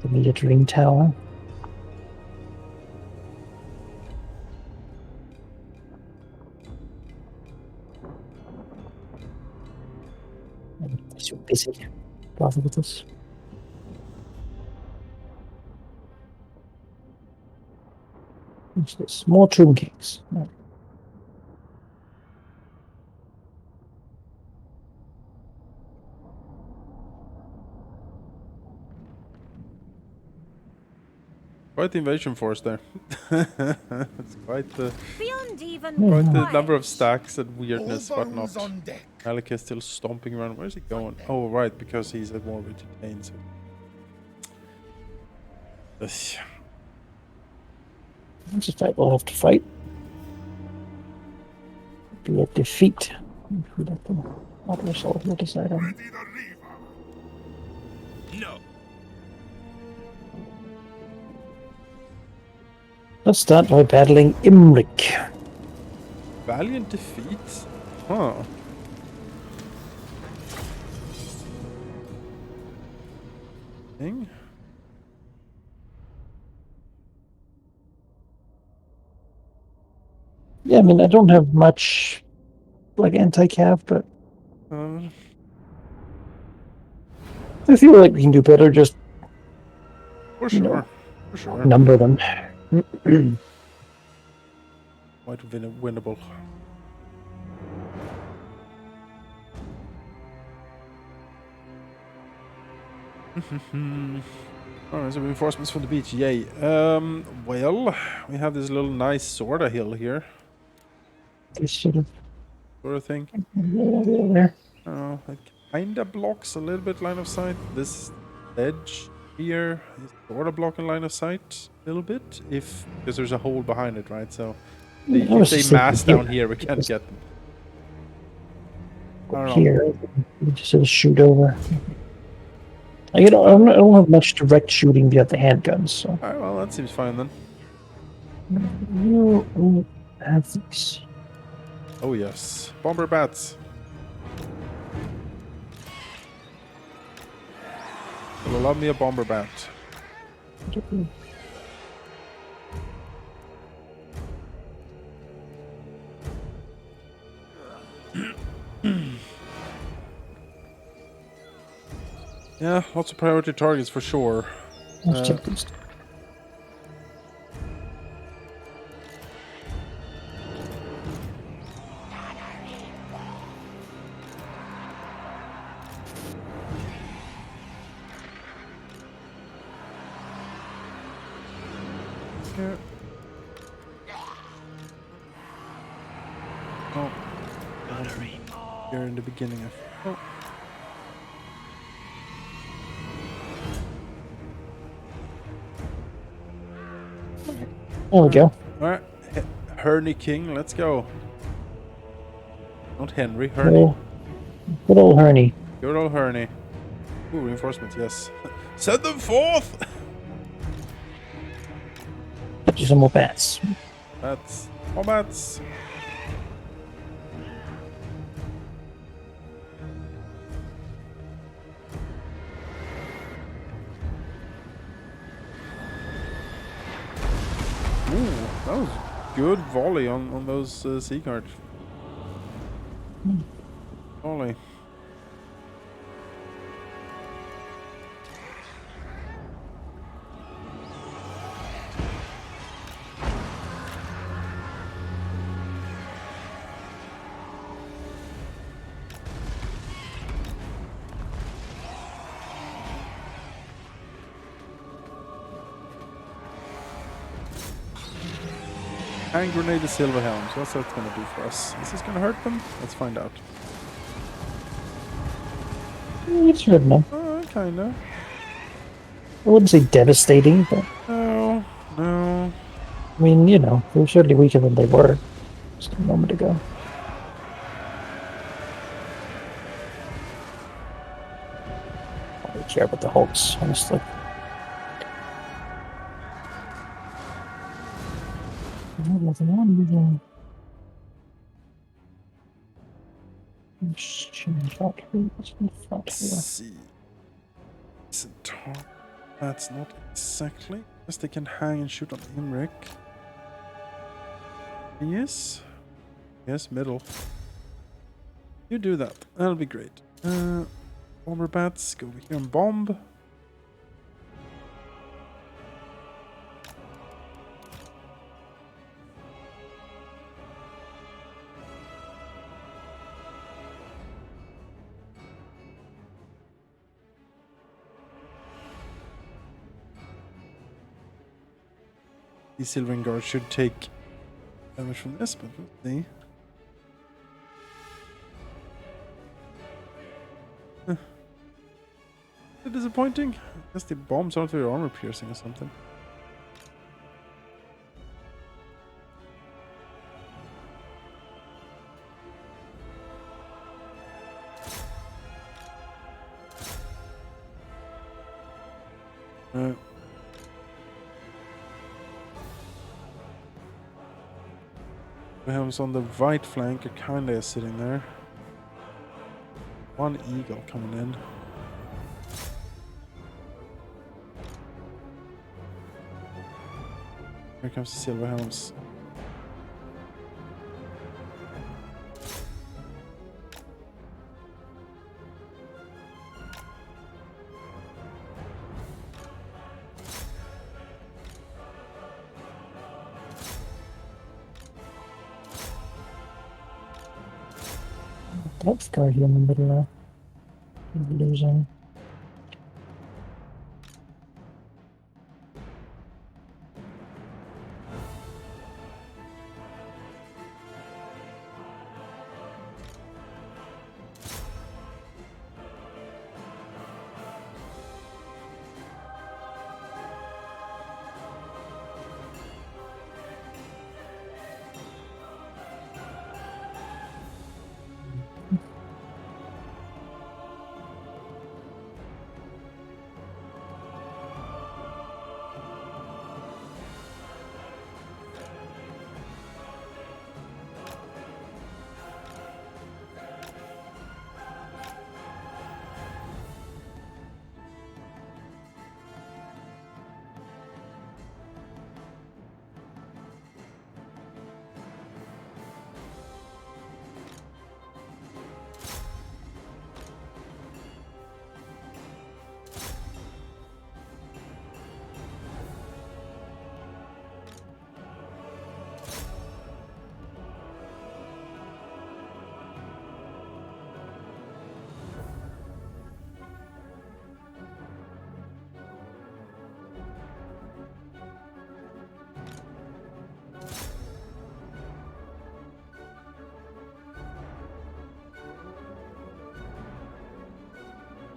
The military tower. I'm so busy. Bother with this. What's this? More tomb kings. No. Quite the invasion force there. It's quite the Beyond even quite the quiet. number of stacks and All weirdness, but not. bones on deck. Alec is still stomping around. Where's he going? Oh, right, because he's at war with Jane. So. Ugh. It's a fight we'll have to fight. Be a defeat. Not resolve, we'll decide on. Ready the Reaver. No. Let's start by battling Imric. Valiant defeat? Huh. Thing? Yeah, I mean, I don't have much like anti-cav, but I feel like we can do better. Just For You know, sure. For sure. number them. Quite winnable. Alright, so reinforcements from the beach, yay. Well, we have this little nice sorta hill here. This sort of Sort of thing. there. It kinda blocks a little bit line of sight. This edge here is sorta blocking line of sight a little bit, because there's a hole behind it, right? So I if was they just mass thinking down here, we can't get them. I don't know. Here, we just sort of shoot over. I don't have much direct shooting via the handguns, so Alright, well, that seems fine then. you have these. Oh yes, bomber bats. You'll love me a bomber bat. Yeah, lots of priority targets for sure. Let's check these. Yeah. Oh. Here in the beginning of. Oh. There we go. Alright. Herney King, let's go. Not Henry, Herney. Oh, good old Herney. Good old Herney. Ooh, reinforcements, yes. Send them forth! Get you some more bats. Bats. More bats. Ooh, that was good volley on those sea cards. Volley. Hand grenade the silver helms. What's that gonna do for us? Is this gonna hurt them? Let's find out. It's hurting them. Kinda. I wouldn't say devastating, but No, no. I mean, you know, they're certainly weaker than they were just a moment ago. I don't care about the Hulks, honestly. Let's see. Is it top? That's not exactly. Yes, they can hang and shoot on Imric. Yes. Yes, middle. You do that. That'll be great. Bomber bats, go over here and bomb. These Silver Guards should take damage from this, but we'll see. Disappointing. I guess the bombs aren't very armor piercing or something. We have on the right flank, a kinda sitting there. One eagle coming in. Here comes the silver helms. That's guard here in the middle of losing.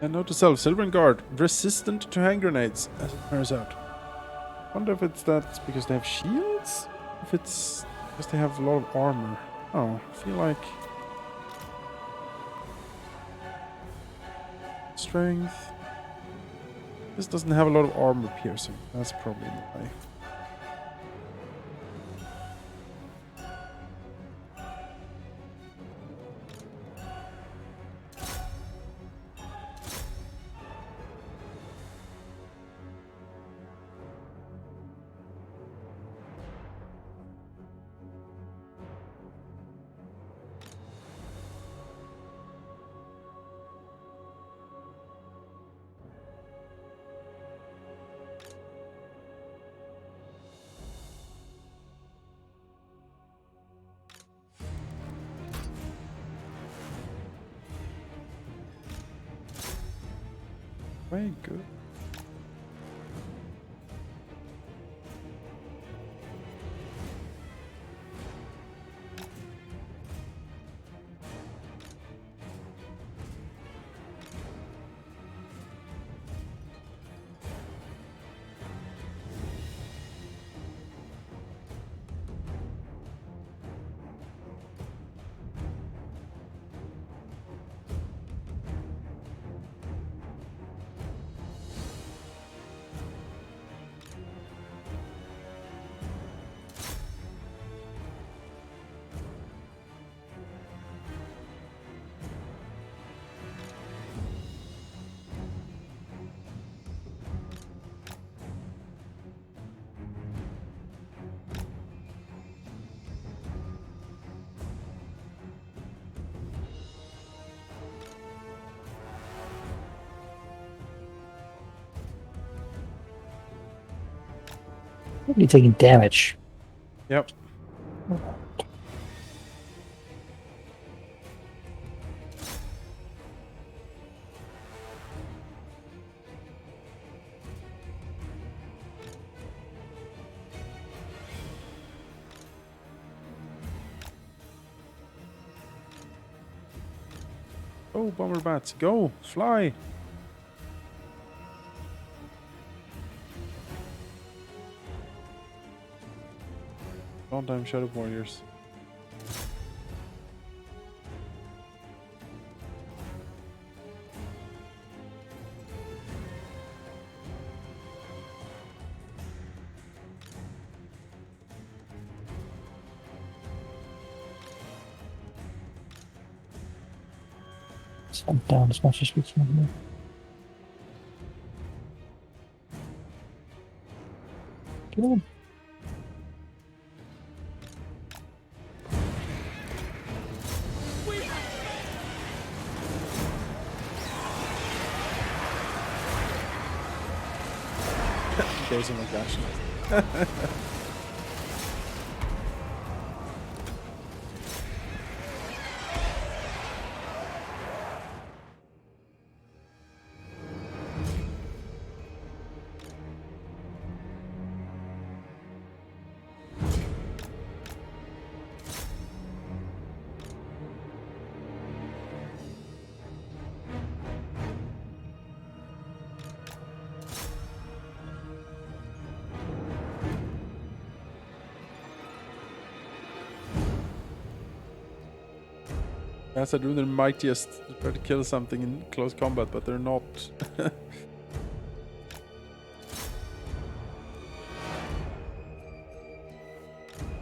And note to self, Silver Guard, resistant to hand grenades, as it turns out. Wonder if it's that because they have shields? If it's because they have a lot of armor. Oh, I feel like... Strength. This doesn't have a lot of armor piercing. That's probably why. Very good. Probably taking damage. Yep. Oh, bomber bats, go, fly. Long time Shadow Warriors. Stomp down as much as we can. Get on. Goes in my gosh. As I do, they might just try to kill something in close combat, but they're not. I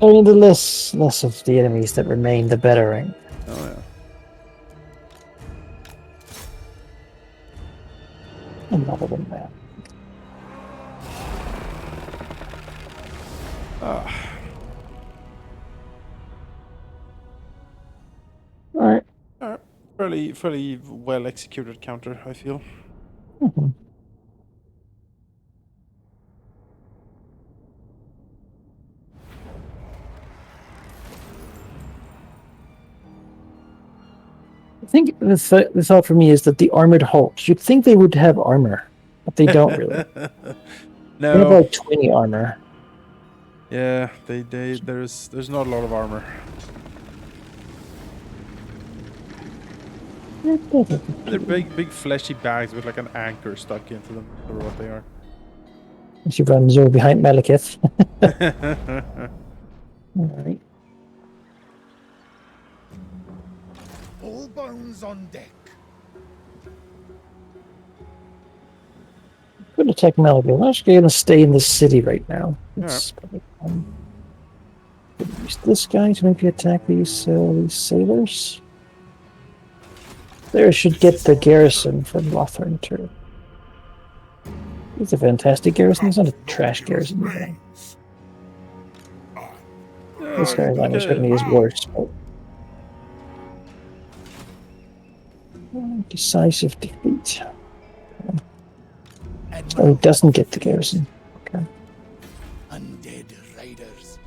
mean, the less of the enemies that remain, the better, right? Oh yeah. Another one there. Alright. Fairly well executed counter, I feel. Mm-hmm. I think the thought for me is that the armored hulks, you'd think they would have armor, but they don't really. No. They have like 20 armor. Yeah, there's not a lot of armor. They're big fleshy bags with like an anchor stuck into them, or what they are. She runs over behind Malekith. Alright. All bones on deck. Good attack Malekith. I'm actually going to stay in the city right now. It's probably use this guy to maybe attack these sailors. There should get the garrison from Lothern too. It's a fantastic garrison. It's not a trash garrison. This guy's line certainly is worse. But... decisive defeat. Oh, he doesn't get the garrison. Okay. Undead raiders.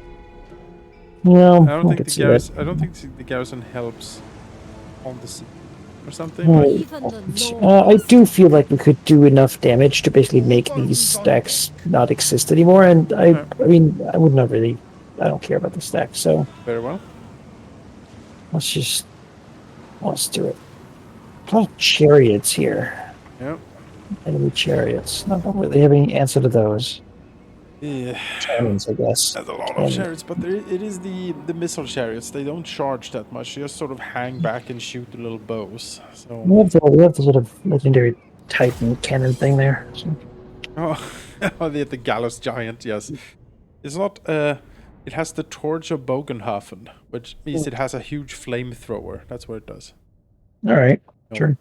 No, I don't think the garrison helps on the sea or something. Even the I do feel like we could do enough damage to basically make these stacks not exist anymore, and I mean, I would not really, I don't care about the stacks, so Very well. let's do it. A lot of chariots here. Yep. Enemy chariots. I don't really have any answer to those. Yeah. Cannons, I guess. There's a lot of chariots, but it is the missile chariots. They don't charge that much. They just sort of hang back and shoot the little bows. So. We have the sort of legendary Titan cannon thing there. So. Oh, the gallows giant. Yes, it's not. It has the torch of Bogenhafen, which means it has a huge flamethrower. That's what it does. All right, sure.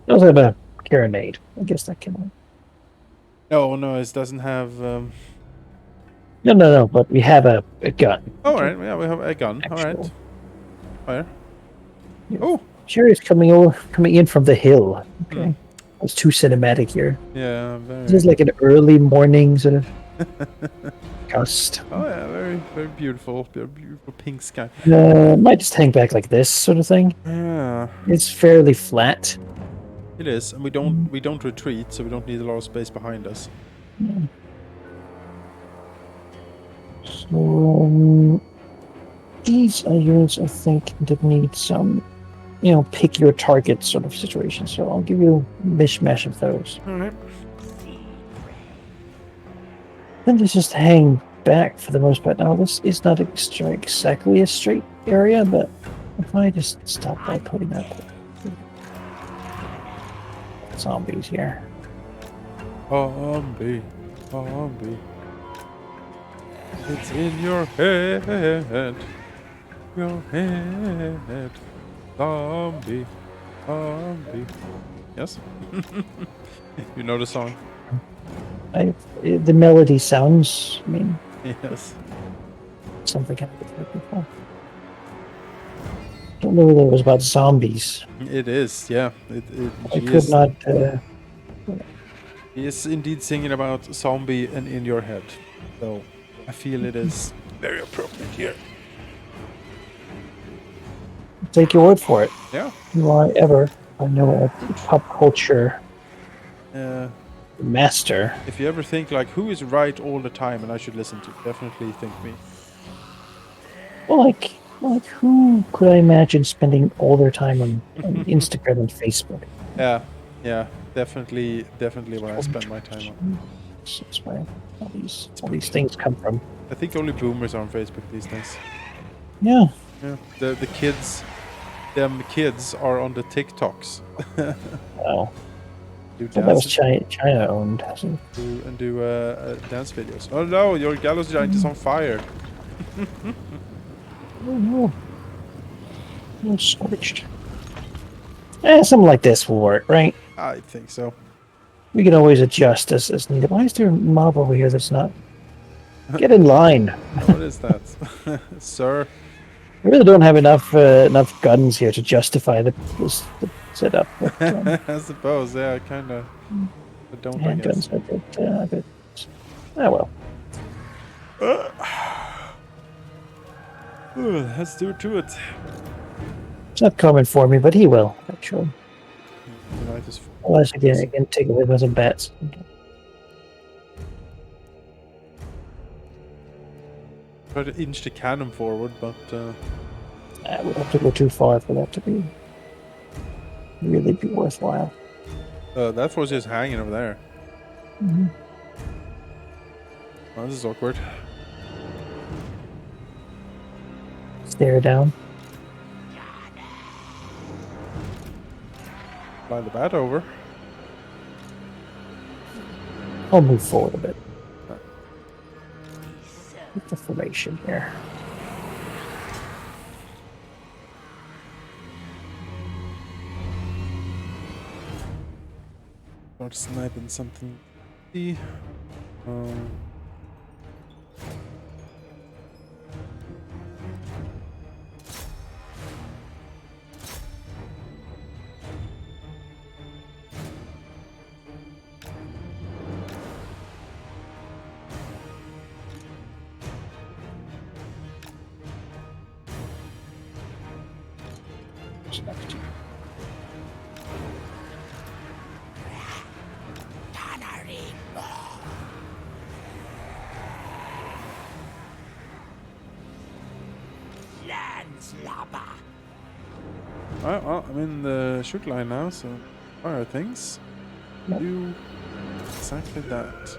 It also have a carronade. I guess that can. No, it doesn't have. No. But we have a gun. All right, yeah, we have a gun. All right. Fire. Yeah. Oh, Chariots coming in from the hill. Okay, it's too cinematic here. yeah, very. This is like an early morning sort of gust. Oh yeah, very, very beautiful pink sky. Might just hang back like this sort of thing. Yeah, It's fairly flat. it is, and we don't retreat, so we don't need a lot of space behind us. So these are units, I think, that need some, pick your target sort of situation. So I'll give you a mishmash of those. All right. Then just hang back for the most part. Now this is not exactly a straight area, but if I just stop by putting up zombies here. Zombie. It's in your head. Your head. Zombie. Yes? You know the song? The melody sounds, Yes. something I've heard before. Don't know whether it was about zombies. It is, yeah. I could not. He is indeed singing about zombie and in your head. So I feel it is very appropriate here. Take your word for it. Yeah. I know a pop culture master. If you ever think like who is right all the time and I should listen to, definitely think me. Well, like who could I imagine spending all their time on Instagram and Facebook? Yeah, definitely what I spend my time on. That's where all these things come from. I think only boomers are on Facebook these days. Yeah. Yeah, the kids are on the TikToks. Well, Do that was dance China owned. So. do dance videos. Oh no, your gallows giant is on fire. Oh no. I'm scorched. Something like this will work, right? I think so. We can always adjust as needed. Why is there a mob over here that's not? Get in line. What is that, sir? I really don't have enough guns here to justify the setup. But, I suppose, yeah, kind of. But don't I guess. guns are a bit. Well. Let's do it to it. It's not coming for me, but he will, actually. The night is full. Unless I can take away with some bats. Try to inch the cannon forward, but I would have to go too far for that to be. really be worthwhile. That was just hanging over there. Mhm. Oh, this is awkward. Stare down. Fly the bat over. I'll move forward a bit. With the formation here. Start sniping something. Um, well, I'm in the shoot line now, so fire things. Yep. Do exactly that.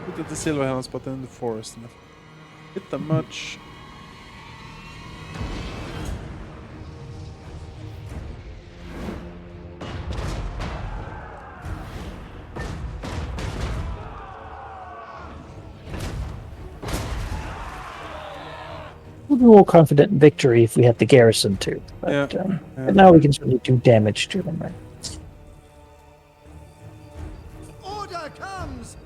Put at the silver helms, but in the forest. Hit them much. We'll be more confident in victory if we had the garrison too. But, Yeah. but now we can certainly do damage to them, right? Order comes!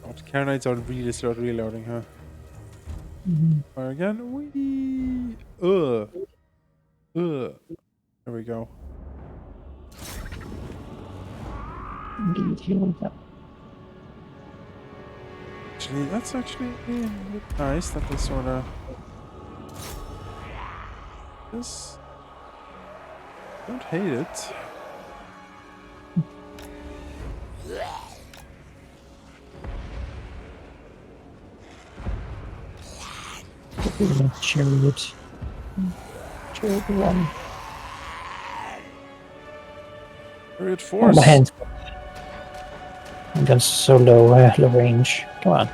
Oh, the Carnites are really start reloading, huh? Fire again. Wee. There we go. Indeed, healing them. Actually, that's actually nice that they sort of. This. Don't hate it. Chariot. Chariot one. Chariot Oh, force. my hands. My gun's so low, low range. Come on.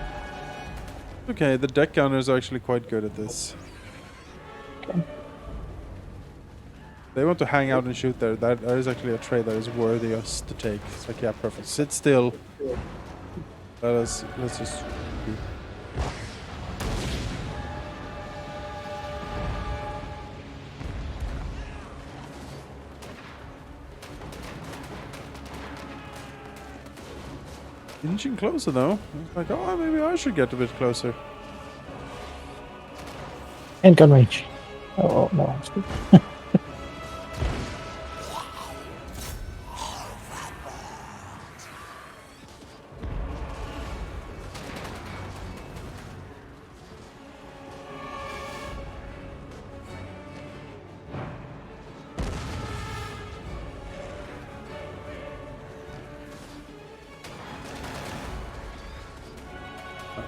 Okay, the deck gunners are actually quite good at this. Okay. They want to hang out and shoot there. That is actually a trade that is worthy us to take. It's like, yeah, perfect. Sit still. Let's just. Inching closer though. It's like, oh, maybe I should get a bit closer. And gun range. Oh, no, that's good.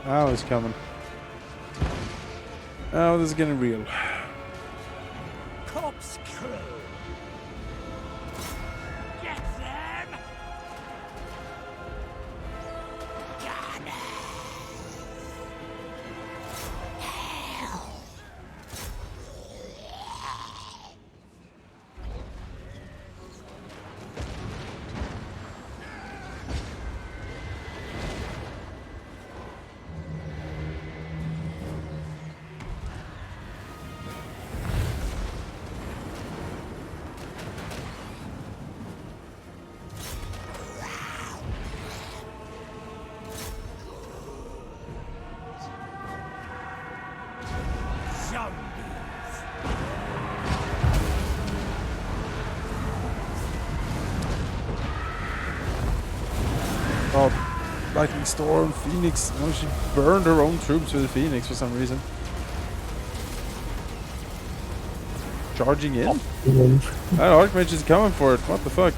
Oh, he's coming. Oh, this is getting real. Corpse crew. Get them. Oh, Lightning Storm, Phoenix. Oh, she burned her own troops with the Phoenix for some reason. Charging in? That Archmage is coming for it. What the fuck?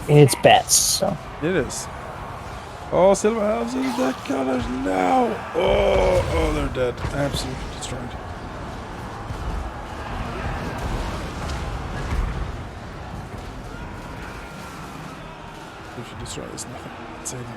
It's bats, so. It is. Oh, Silver Elves are dead colors now. Oh, they're dead. Absolutely destroyed. We should destroy this. Nothing. Let's save them.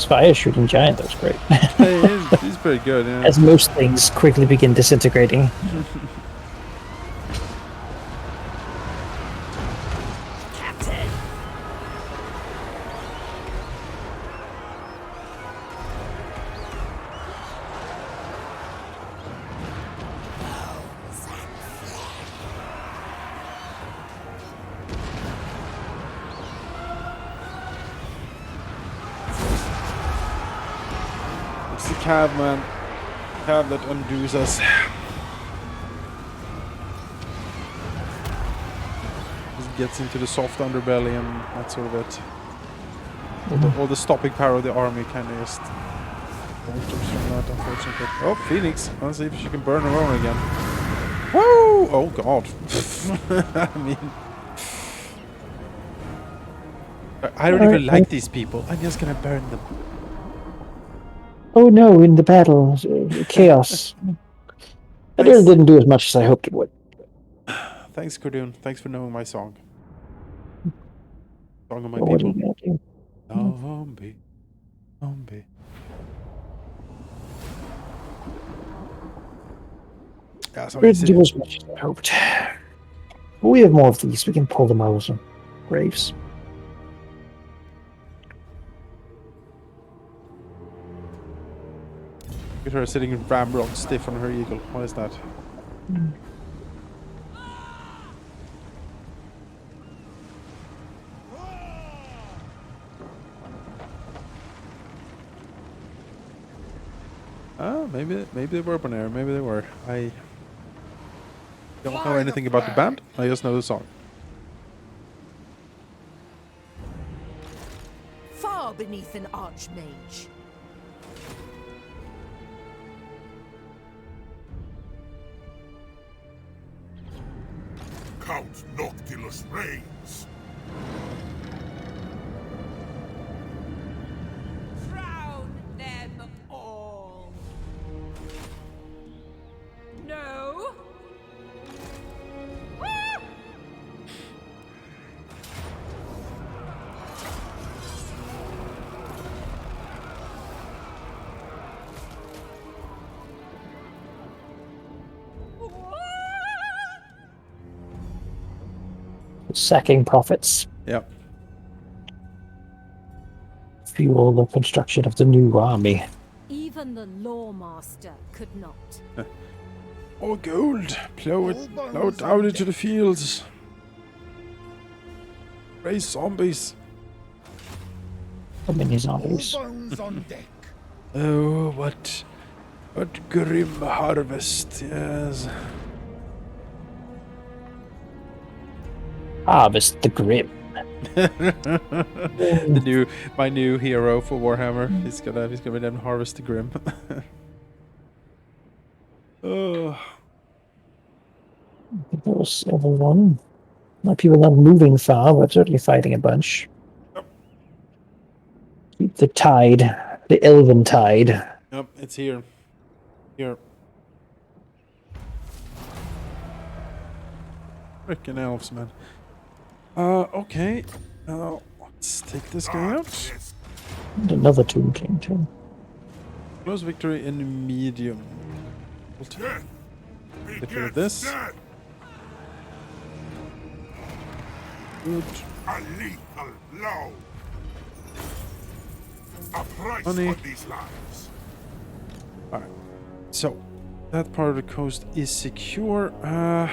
Fire shooting giant, that was great. Hey, he's pretty good, yeah. As most things quickly begin disintegrating. Captain. It's the cab, man. Cab that undoes us. Just gets into the soft underbelly and that's sort of it. All the stopping power of the army kind of just alters from that, unfortunately. Oh, Phoenix. Let's see if she can burn her own again. Woo! Oh, God. I mean... I don't even like these people. I'm just gonna burn them. Oh no, in the battle, chaos. That really didn't do as much as I hoped it would. Thanks, Cordoon. Thanks for knowing my song. Song of my What are people. you gonna do? Zombie. Zombie. Yeah, so It didn't easy. do as much as I hoped. But we have more of these. We can pull them out of some graves. Look at her sitting ramrod stiff on her eagle. What is that? Ah, maybe they were Bonaire. Maybe they were. I don't know anything about the band. I just know the song. Far beneath an archmage. Count Noctilus reigns. Drown them all. No. Ah! Sacking profits. Yep. Fuel the construction of the new army. Even the lawmaster could not. Oh, gold! Plow it out into the fields. Raise zombies. How many zombies? Bones on deck. Oh, what grim harvest! Yes. Harvest the Grim. My new hero for Warhammer. He's gonna then harvest the Grim. Oh. I think that was everyone. My people not moving far, but certainly fighting a bunch. Keep the tide, the elven tide. Yep, it's here. Here. Frickin' elves, man. Okay. Let's take this guy out. And another Tomb King too. Close victory in medium. We'll Death get rid of begets this. death. Good. A lethal blow. A price Money. on these lives. Alright. So, that part of the coast is secure. I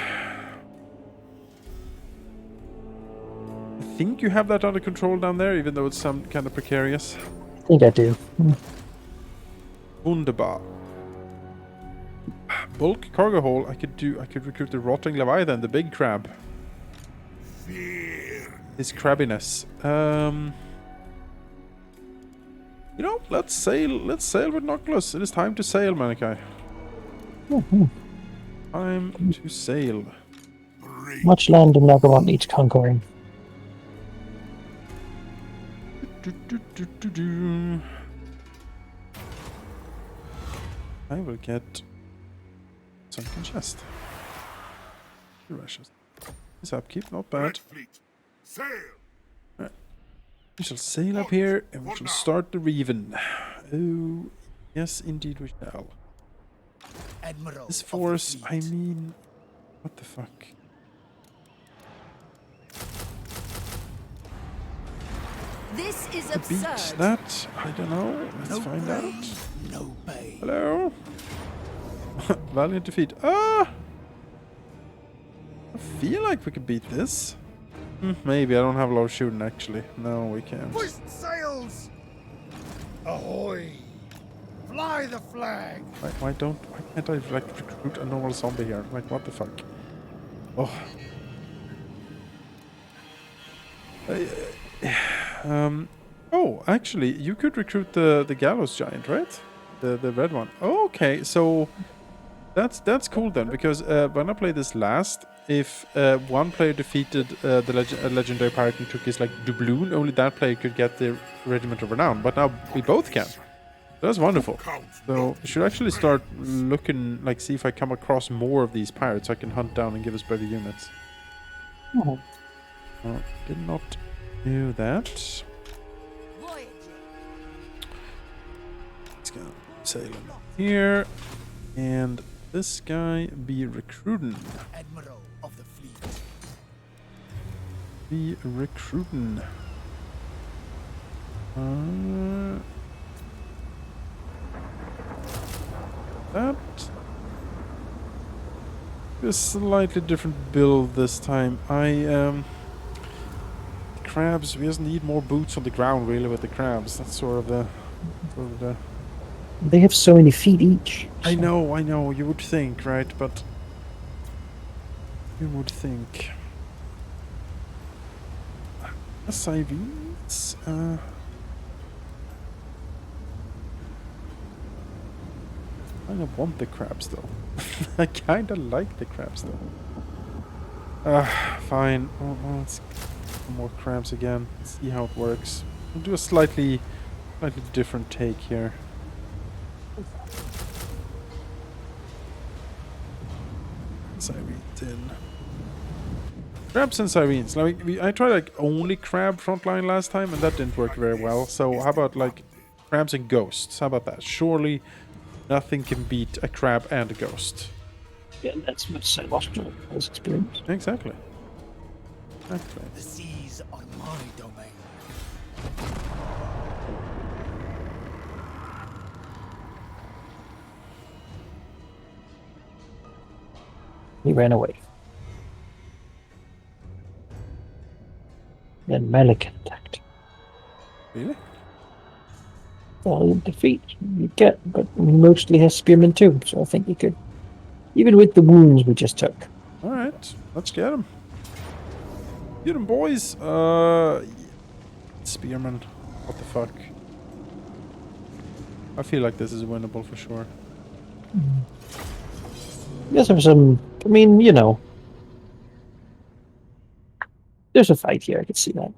think you have that under control down there, even though it's some kind of precarious. I think I do. Wunderbar. Bulk cargo hold. I could recruit the rotting leviathan, the big crab. Fear. His crabbiness. You know, let's sail with Noclus. It is time to sail, Manikai. Time to sail. Much land in Nagamont needs conquering. I will get sunken chest. Rushes. This upkeep, not bad. Red fleet. Sail. We shall sail up here and we shall start the Reven. Oh, yes, indeed we shall. Admiral This of the force, fleet. I mean, what the fuck? This is To beat absurd. that? I don't know. Let's No find pay, out. no pay. Hello? Valiant defeat. Ah! I feel like we could beat this. Maybe. I don't have a lot of shooting, actually. No, we can't. Hoist sails! Ahoy! Fly the flag! Why can't I, like, recruit a normal zombie here? Like, what the fuck? Oh. Oh, actually, you could recruit the gallows giant, right? The red one. Oh, okay, so that's cool then, because when I played this last, if one player defeated the legendary pirate and took his like doubloon, only that player could get the regiment of renown. But now we both can. That's wonderful. So I should actually start looking, like, see if I come across more of these pirates I can hunt down and give us better units. Oh, Did not do that. Voyage. Let's go sailing here, and this guy be recruiting. Admiral of the fleet. Be recruiting. That a slightly different build this time. Crabs. We just need more boots on the ground, really, with the crabs. That's sort of the. they have so many feet each. I so- know. You would think, right? But you would think. SIVs. I kind of want the crabs though. I kind of like the crabs though. Fine. Let's get more crabs again. See how it works. We'll do a slightly different take here. Sirens in. Crabs and sirens. Like I tried like only crab frontline last time, and that didn't work very well. So how about like crabs and ghosts? How about that? Surely nothing can beat a crab and a ghost. Yeah, that's what Celestial has experienced. Exactly. The seas are my domain. He ran away. Then Malik attacked. Really? Valiant defeat you get, but he mostly has spearmen too, so I think you could, even with the wounds we just took. All right, let's get him. Get him, boys. Spearman. What the fuck? I feel like this is winnable for sure. Yes, have some. I mean, you know, there's a fight here. I can see that.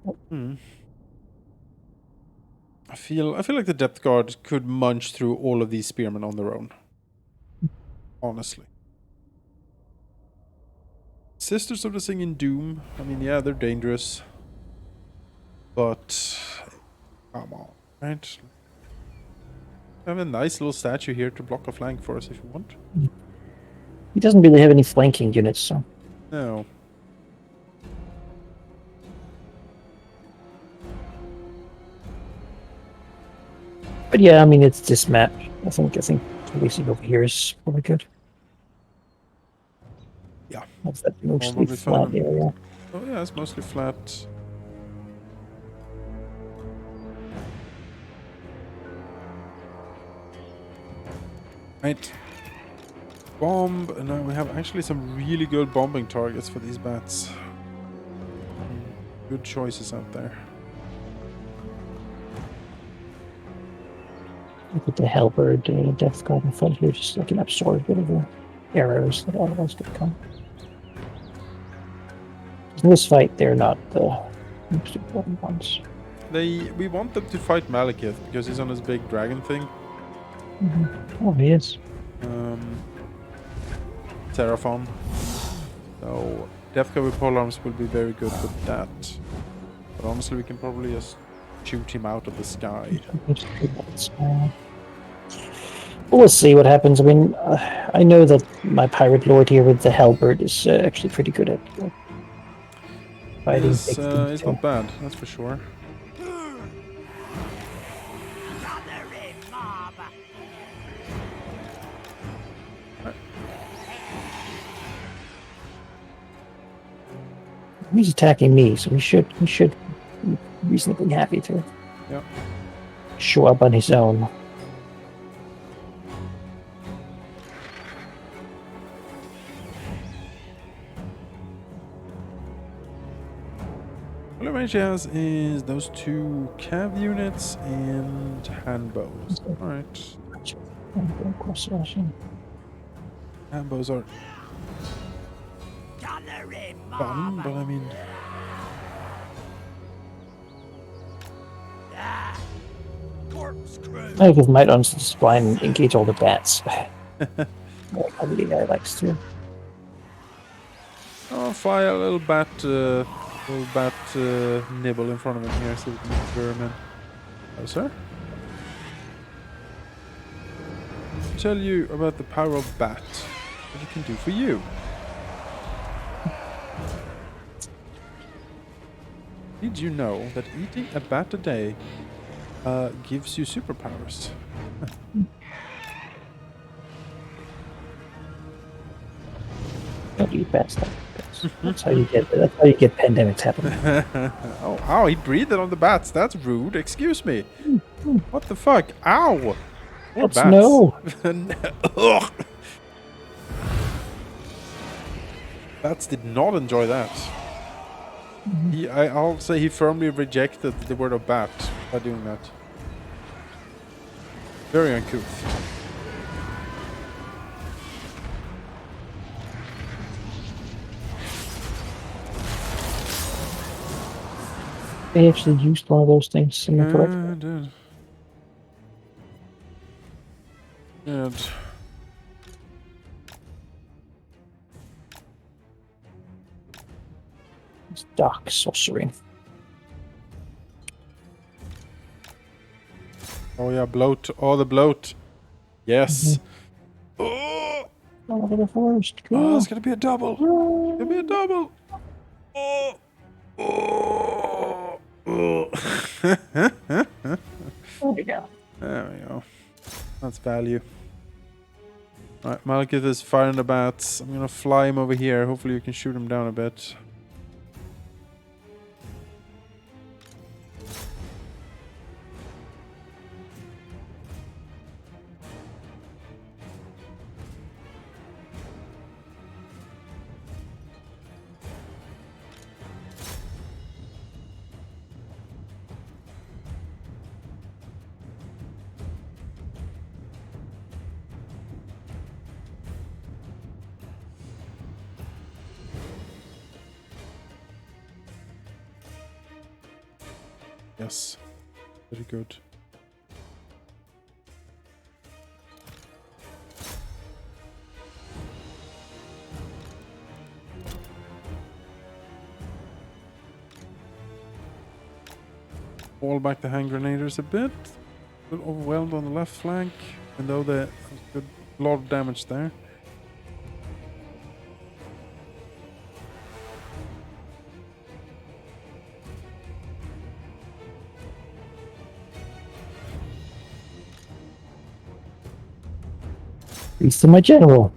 I feel like the depth guard could munch through all of these spearmen on their own. Honestly. Sisters of the Singing Doom. I mean, yeah, they're dangerous. But come on, right? Have a nice little statue here to block a flank for us if you want. He doesn't really have any flanking units, so No. but yeah, I mean it's this map. I think releasing over here is probably good. Yeah. That's that mostly Probably flat fine. area. Oh yeah, it's mostly flat. Right. Bomb. And now we have actually some really good bombing targets for these bats. Good choices out there. Look at the halberd, Death Guard in front here, just like an absorb whatever arrows that otherwise could come. In this fight, they're not the most important ones. We want them to fight Malekith because he's on his big dragon thing. Oh, he is. Seraphon. So Death Guard with polearms will be very good with that. But honestly, we can probably just shoot him out of the sky. We'll see what happens. I mean, I know that my pirate lord here with the halberd is actually pretty good at fighting. It's not bad, that's for sure. Gathering mob. He's attacking me, so he should be reasonably happy to show up on his own. All he actually has is those 2 cav units and hand bows. Alright. Hand bows are Gathering fun, mob. but I mean... Corpse crew. I give might honestly just fly and engage all the bats. I really likes to. I'll fly a little bat nibble in front of him here so we can lure him in. Oh, sir? I'll tell you about the power of bat. What it can do for you. Did you know that eating a bat a day gives you superpowers? Don't eat bats. That's how you get. That's how you get pandemics happening. Oh, ow, he breathed on the bats. That's rude. Excuse me. What the fuck? Ow! More That's no. Ugh. Bats did not enjoy that. I'll say he firmly rejected the word of bat by doing that. Very uncouth. They actually used one of those things in the correct. Did. Good. It's dark sorcery. Oh yeah, bloat. Oh, the bloat. Yes. Oh, Over the forest. oh, it's gonna be a double. It's gonna be a double. Oh. Oh. Oh. There we go. There we go. That's value. Alright, Malekith is firing the bats. I'm gonna fly him over here. Hopefully you can shoot him down a bit. Yes. Very good. Fall back the hand grenaders a bit. A little overwhelmed on the left flank, even though there's a lot of damage there. Peace to my general.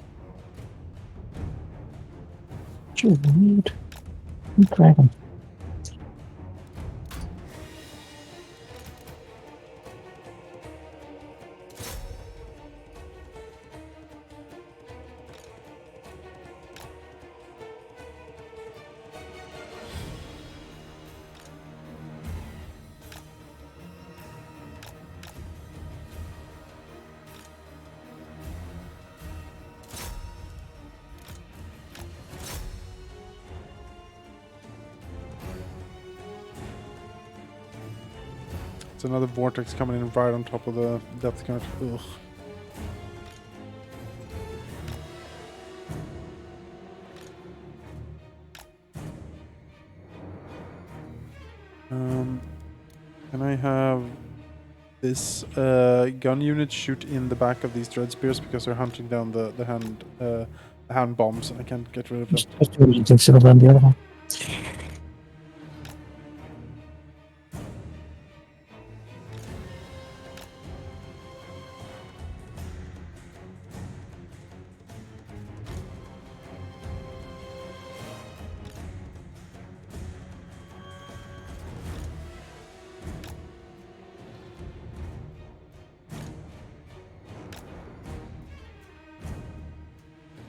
What you need? Dragon. It's another vortex coming in right on top of the depth current. Ugh. Can I have this gun unit shoot in the back of these dread spears because they're hunting down the hand bombs and I can't get rid of them. Just do anything similar than the other one.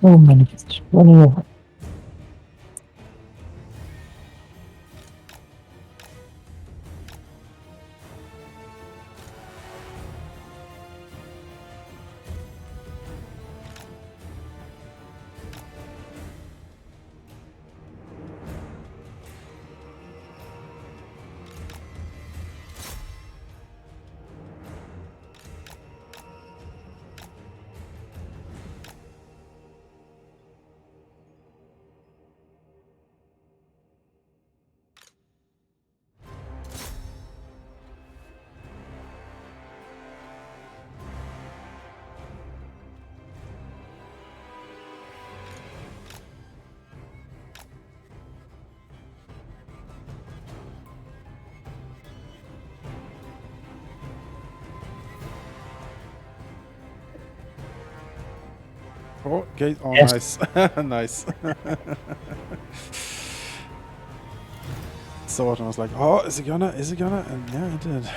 Oh man, it's running over. Oh, okay. Oh, Yes. nice. Nice. Saw it and I was like, oh, is it gonna? Is it gonna? And yeah, it did.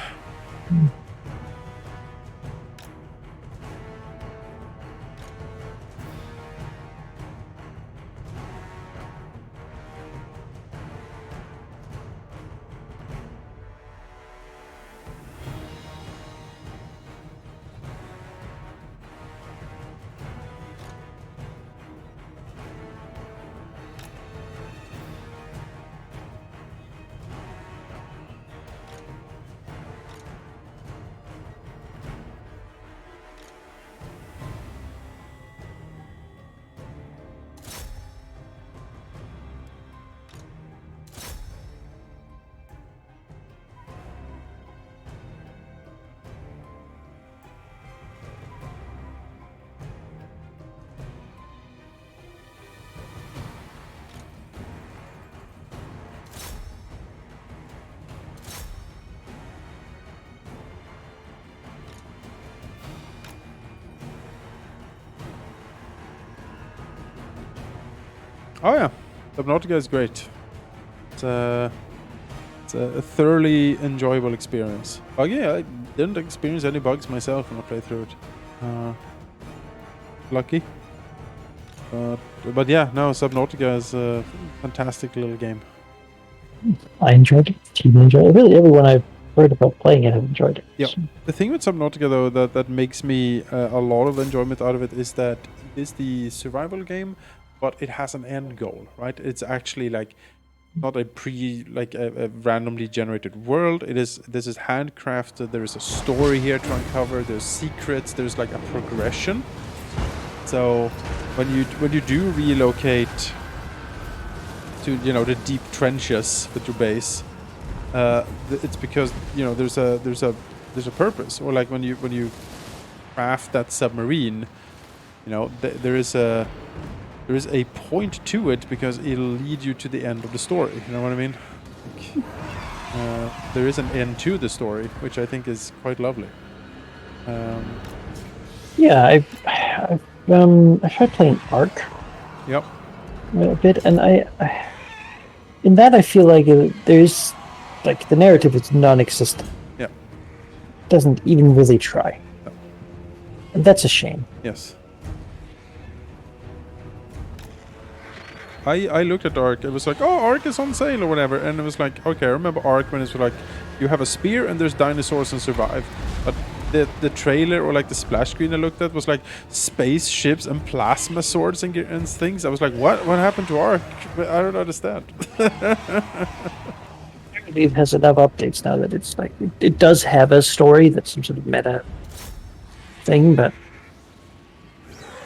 Oh yeah, Subnautica is great. It's a thoroughly enjoyable experience. Buggy, I didn't experience any bugs myself when I played through it. Lucky. But yeah, no, Subnautica is a fantastic little game. I enjoyed it. Team enjoyed it. Really, everyone I've heard about playing it have enjoyed it. Yeah. The thing with Subnautica though that makes me a lot of enjoyment out of it is that it is the survival game, but it has an end goal, right? It's actually like not a a randomly generated world. This is handcrafted. There is a story here to uncover. There's secrets. There's like a progression. So when you do relocate to the deep trenches with your base, it's because there's a purpose. Or like when you craft that submarine, there is a point to it because it'll lead you to the end of the story. You know what I mean? Like, there is an end to the story, which I think is quite lovely. Yeah, I've tried playing Ark. Yep. A bit, and I in that I feel like there's like the narrative is non-existent. Yeah. Doesn't even really try. No. And that's a shame. Yes. I looked at Ark. It was like, oh, Ark is on sale or whatever, and it was like, okay, I remember Ark when it's like, you have a spear and there's dinosaurs and survive. But the trailer or like the splash screen I looked at was like spaceships and plasma swords and things. I was like, what happened to Ark? I don't understand. believe it has enough updates now that it's like it does have a story that's some sort of meta thing, but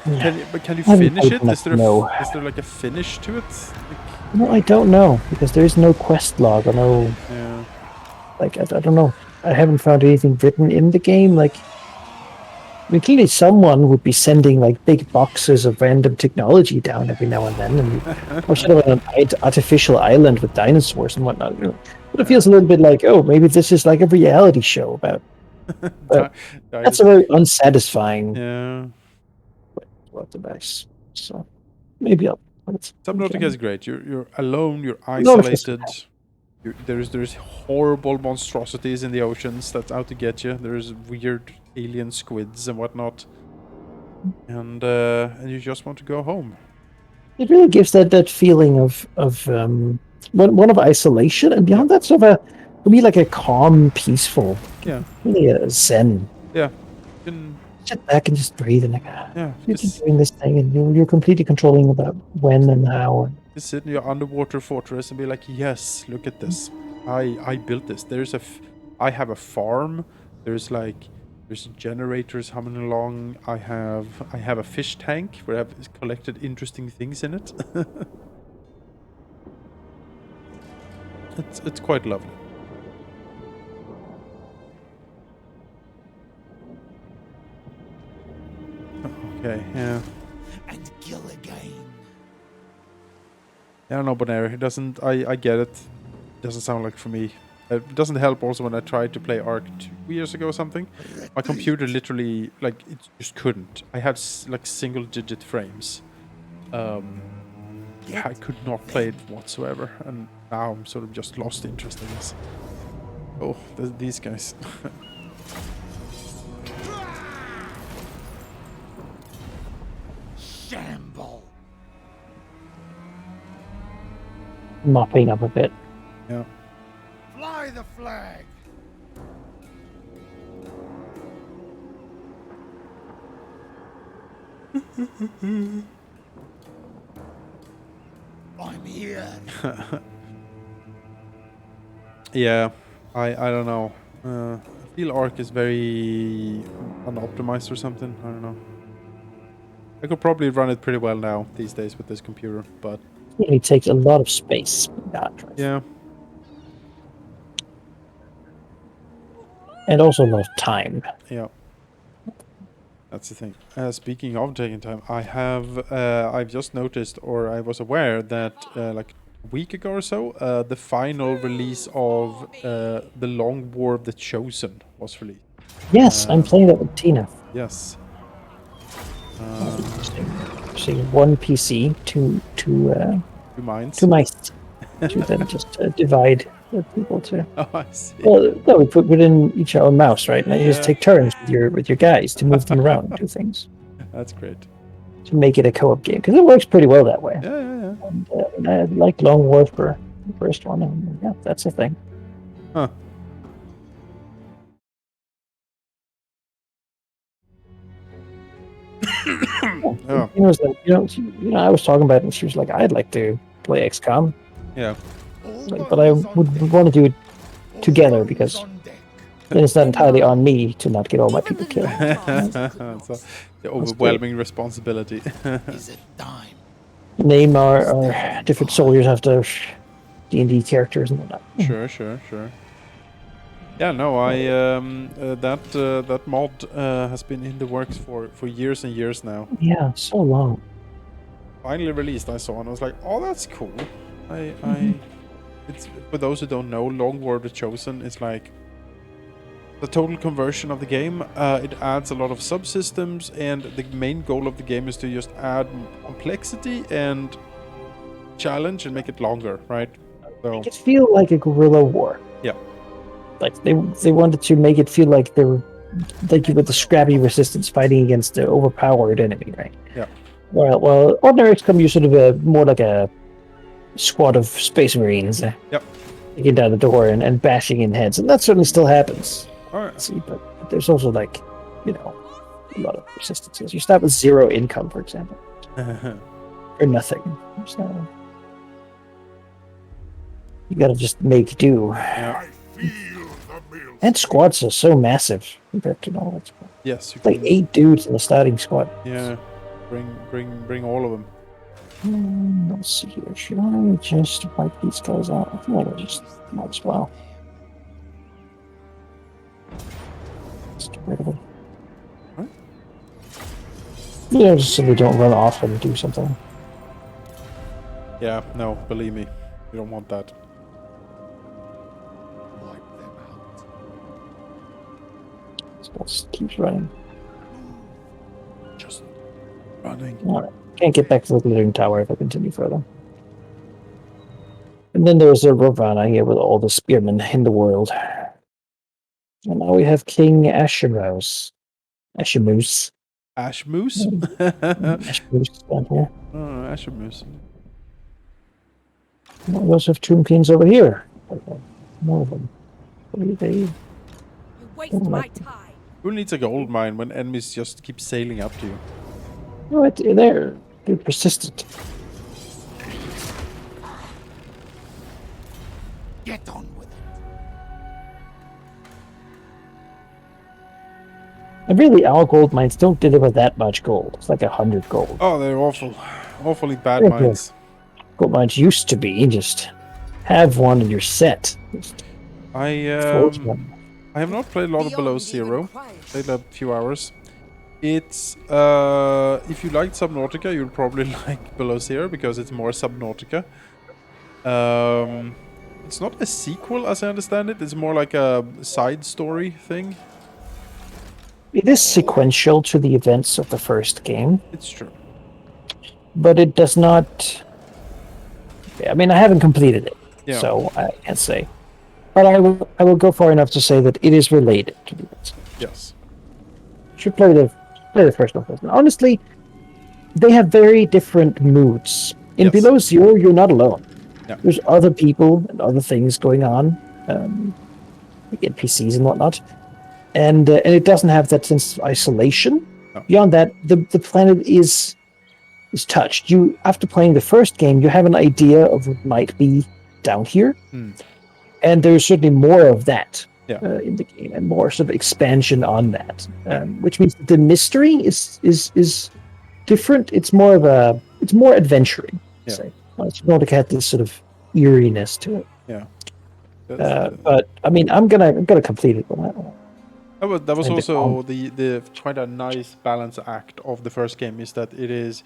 Can you I haven't finish played it? enough to know. Is there like a finish to it? Like, No, I don't know because there is no quest log or no yeah. like I don't know. I haven't found anything written in the game. Like, I mean, clearly someone would be sending like big boxes of random technology down every now and then, and or sort of an artificial island with dinosaurs and whatnot. You know. But it feels a little bit like, oh, maybe this is like a reality show about. But that's a very unsatisfying Yeah. what device. So maybe I'll. Subnautica is great. You're alone. You're No, it's just- isolated. There's horrible monstrosities in the oceans that's out to get you. There's weird alien squids and whatnot, and you just want to go home. It really gives that feeling of one of isolation, and beyond that, sort of for me, like a calm, peaceful, Yeah. really a zen. Yeah. You can, Sit back and just breathe, and like yeah. you're just doing this thing, and you're completely controlling about when and how. Just sit in your underwater fortress and be like, yes, look at this. I built this. I have a farm. There's generators humming along. I have a fish tank where I've collected interesting things in it. It's quite lovely. Okay, yeah. And kill again. I don't know, Bonaire. It doesn't. I get it. Doesn't sound like for me. It doesn't help also when I tried to play Ark 2 years ago or something. My computer literally, like, it just couldn't. I had like single-digit frames. I could not play it whatsoever, and now I'm sort of just lost interest in this. Oh, these guys. Shamble. Mopping up a bit. Yeah. Fly the flag. I'm here. Yeah, I don't know. I feel Ark is very unoptimized or something. I don't know. I could probably run it pretty well now these days with this computer, but It really takes a lot of space. yeah, And also a lot of time. yeah. That's the thing. Speaking of taking time, I've just noticed, or I was aware that like a week ago or so, the final release of the Long War of the Chosen was released. Yes, I'm playing that with Tina. Yes. Seeing one PC, two Two minds. two mice, to then just divide the people to. Oh, I see. Well, no, we put within each our own mouse, right? And you just take turns with your guys to move them around and do things That's great. to make it a co-op game because it works pretty well that way. Yeah. And I like Long War for the first one, and yeah, that's a thing. Huh. Oh. I was talking about it, and she was like, "I'd like to play XCOM, Yeah. but I would want to do it together because then it's not entirely on me to not get all my people killed." So the overwhelming responsibility. Is it time? Name our different soldiers after D&D characters and whatnot. Sure. Yeah, no, I that mod has been in the works for years and years now. Yeah, so long. Finally released, I saw, and I was like, oh, that's cool. It's for those who don't know, Long War of the Chosen is like the total conversion of the game. It adds a lot of subsystems, and the main goal of the game is to just add complexity and challenge and make it longer, right? So Make it feel like a guerrilla war. yeah. Like they wanted to make it feel like they were like with the scrappy resistance fighting against the overpowered enemy, right? Yeah. Well, ordinary XCOM you sort of more like a squad of space marines. Yep. Getting down the door and bashing in heads, and that certainly still happens. All right. See, but there's also like, a lot of resistances. You start with 0 income, for example, or nothing. So You gotta just make do. Yeah. I feel the mill. And squads are so massive compared to normal squad. Yes, you It's like can. 8 dudes in the starting squad. Yeah. Bring all of them. Let's see here. Should I just wipe these guys out? I think I just might as well. Let's get rid of them. What? Yeah, just so they don't run off and do something. Yeah. No, believe me, you don't want that. Wipe them out. So let's keep running. Just running. Alright. Can't get back to the glittering tower if I continue further. And then there's a Ravana here with all the spearmen in the world. And now we have King Ashemouse. Ashemoose. Ash moose. Ashemoose down here. Oh, ash moose. We also have Tomb Kings over here. More of them. What are they? You waste my time. Who needs a gold mine when enemies just keep sailing up to you? Oh, they're persistent. Get on with it. And really, our gold mines don't deliver that much gold. It's like 100 gold. Oh, they're awful. Awfully bad They're good. mines. Gold mines used to be just have one and you're set. Just forge I one. have not played a lot of Below Beyond even Zero. quiet. Played a few hours. It's if you liked Subnautica, you'll probably like Below Zero because it's more Subnautica. It's not a sequel as I understand it. It's more like a side story thing. It is sequential to the events of the first game, It's true. but it does not. I mean, I haven't completed it, Yeah. so I can't say. But I will go far enough to say that it is related to the events. Yes. Should play the first one first. And honestly, they have very different moods. In Yes. Below Zero, you're not alone. Yeah. There's other people and other things going on, like NPCs and whatnot, and it doesn't have that sense of isolation. No. Beyond that, the planet is touched. You, after playing the first game, you have an idea of what might be down here, and there's certainly more of that. Yeah. In the game, and more sort of expansion on that, which means the mystery is different. It's more adventuring. Yeah. Say, Subnautica had this sort of eeriness to it. Yeah. That's, But I mean, I'm gonna complete it. that was and also the quite a nice balance act of the first game is that it is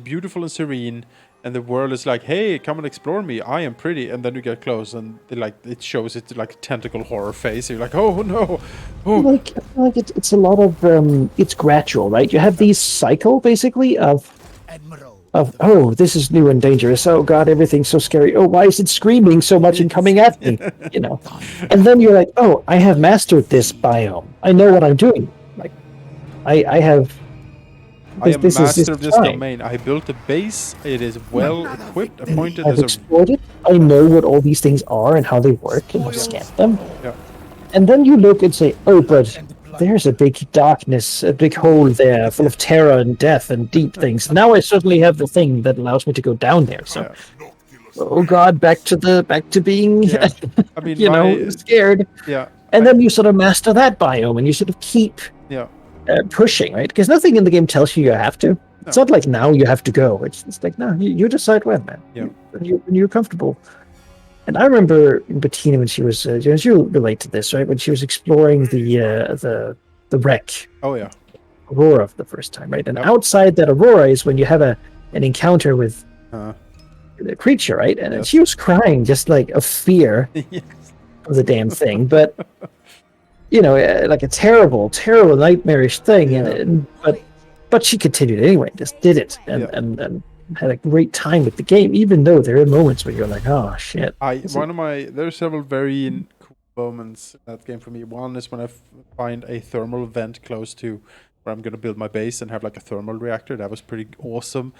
beautiful and serene, and the world is like, hey, come and explore me, I am pretty, and then you get close and it shows it like a tentacle horror face. You're like, oh no, oh. Like it's a lot of it's gradual, right? You have these cycle basically of Admiral. oh, this is new and dangerous. Oh God, everything's so scary. Oh, why is it screaming so much and coming at me? You know, and then you're like, oh, I have mastered this biome. I know what I'm doing. Like, I have. I am this master of this fine. domain. I built a base. It is well equipped, appointed I've as a explored it. I know what all these things are and how they work, and I've scanned them. yeah. And then you look and say, oh, but there's a big darkness, a big hole there full of terror and death and deep things. Now I suddenly have the thing that allows me to go down there. So, oh God, back to being, Yeah. I mean, you know, scared. yeah. And then you sort of master that biome, and you sort of keep Yeah. pushing, right? Because nothing in the game tells you have to. It's not like now you have to go. It's like, no, you decide when, man. Yeah. When you're comfortable. And I remember Bettina when she was, you relate to this, right? When she was exploring the wreck, Oh yeah. Aurora for the first time, right? And Yep. outside that Aurora is when you have an encounter with Uh, the creature, right? And Yes. she was crying just like of fear yes. of the damn thing, but you know, like a terrible, terrible, nightmarish thing. Yeah. But she continued anyway, just did it, and Yeah. and had a great time with the game, even though there are moments where you're like, oh shit. There are several very cool moments in that game for me. One is when I find a thermal vent close to where I'm gonna build my base and have like a thermal reactor. That was pretty awesome.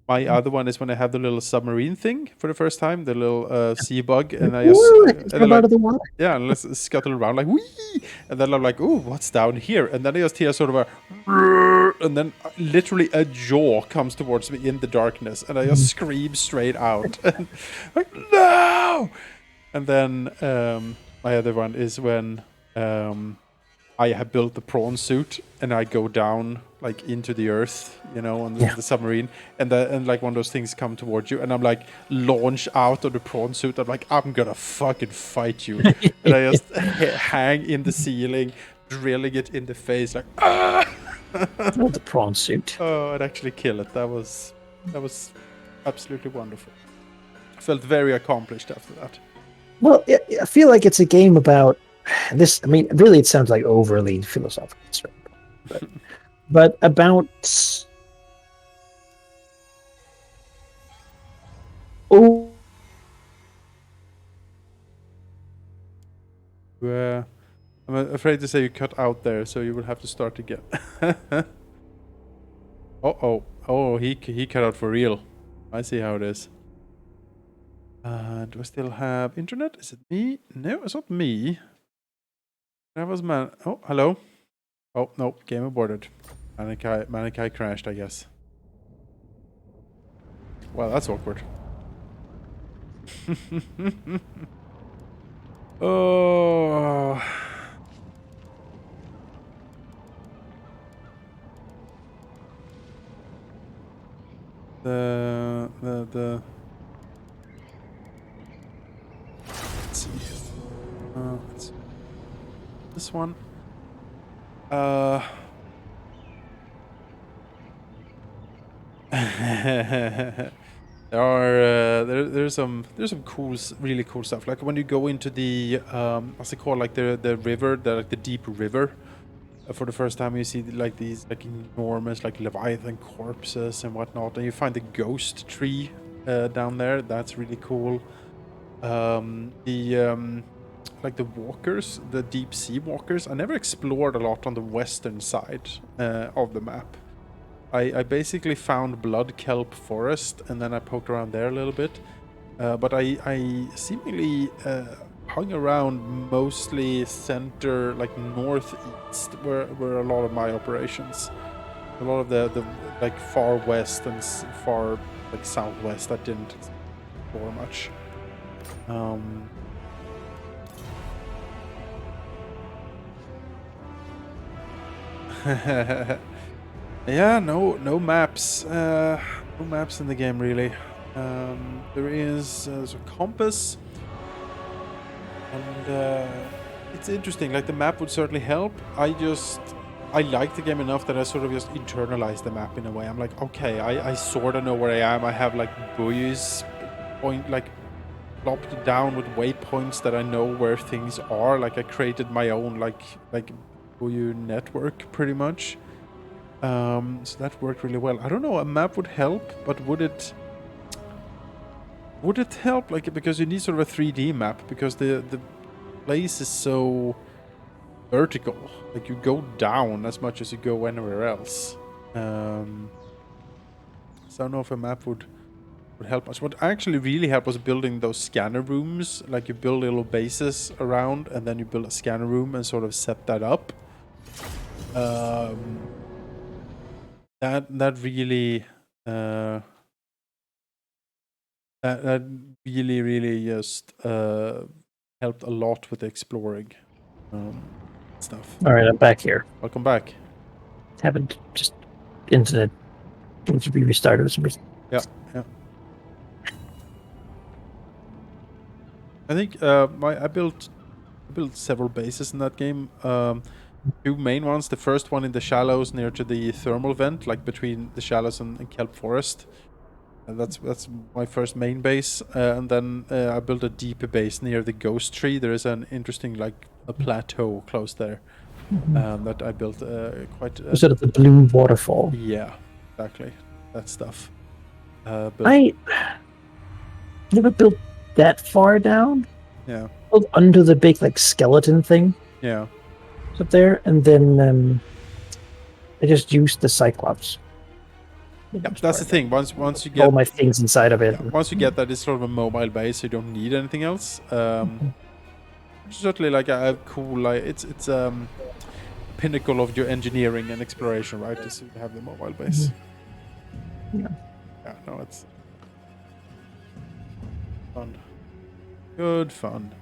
My other one is when I have the little submarine thing for the first time, the little sea bug, and I just Woo, and it's then, come like, out of the water. yeah, and let's scuttle around like wee, and then I'm like, ooh, what's down here? And then I just hear sort of a, and then literally a jaw comes towards me in the darkness, and I just scream straight out, and like no. And then my other one is when I have built the prawn suit and I go down like into the earth, you know, on the submarine, and like one of those things come towards you, and I'm like launch out of the prawn suit. I'm like, I'm gonna fucking fight you, and I just hang in the ceiling, drilling it in the face, like ah. Oh, the prawn suit. Oh, I'd actually kill it. That was absolutely wonderful. I felt very accomplished after that. Well, I feel like it's a game about this. I mean, really, it sounds like overly philosophical, but about I'm afraid to say you cut out there, so you will have to start again. Oh, he cut out for real. I see how it is. Do I still have internet? Is it me? No, it's not me. That was man. Oh, hello. Oh no, game aborted. Manikai crashed, I guess. Well, that's awkward. Oh. The let's see. Let's see. This one. There's some cool, really cool stuff. Like when you go into the what's it called? Like the river, like the deep river. For the first time, you see like these like enormous like leviathan corpses and whatnot, and you find the ghost tree down there. That's really cool. Like the walkers, the deep sea walkers. I never explored a lot on the western side of the map. I basically found Blood Kelp Forest, and then I poked around there a little bit. But I seemingly hung around mostly center, like northeast, where a lot of my operations. A lot of the like far west and far like southwest I didn't explore much. Yeah, no maps. No maps in the game really. There is a compass, and it's interesting. Like the map would certainly help. I like the game enough that I sort of just internalize the map in a way. I'm like, okay, I sort of know where I am. I have like buoys plopped down with waypoints that I know where things are. Like I created my own like buoy network pretty much. So that worked really well. I don't know, a map would help, but would it help? Like, because you need sort of a 3D map, because the place is so vertical. Like, you go down as much as you go anywhere else. So I don't know if a map would help us. What actually really helped was building those scanner rooms. Like, you build little bases around, and then you build a scanner room and sort of set that up. That really that really just helped a lot with the exploring stuff. All right, I'm back here. Welcome back. Happened just internet needs to be restarted for some reason. Yeah. I think I built several bases in that game. Two main ones. The first one in the shallows near to the thermal vent, like between the shallows and kelp forest. That's my first main base, and then I built a deeper base near the ghost tree. There is an interesting like a plateau close there that I built quite. Sort of the blue waterfall. Yeah, exactly. That stuff. I never built that far down. Yeah. Built under the big like skeleton thing. Yeah. Up there, and then I just used the Cyclops. Yeah, that's the thing. Once you get all my things inside of it. Yeah, once you get that, it's sort of a mobile base. You don't need anything else. Certainly, like a cool, like it's pinnacle of your engineering and exploration, right? Is to have the mobile base. Yeah. Yeah. No, it's fun. Good fun.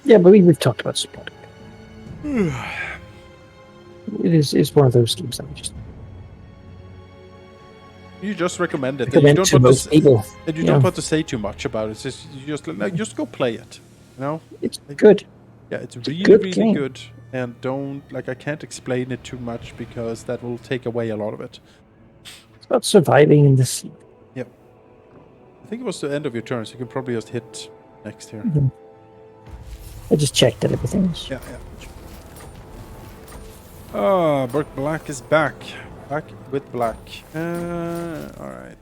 Yeah, but we've talked about support. It's one of those games that we just You just recommend it. And you recommend don't to want most people. and you Yeah. don't want to say too much about it. It's just, you just like just go play it. You know? It's good. Yeah, it's a really, good really game. good. And don't like I can't explain it too much because that will take away a lot of it. It's about surviving in the sea. Yep. I think it was the end of your turn, so you can probably just hit next here. I just checked that everything is. Yeah, yeah. Oh, Burke Black is back. Back with Black. Alright.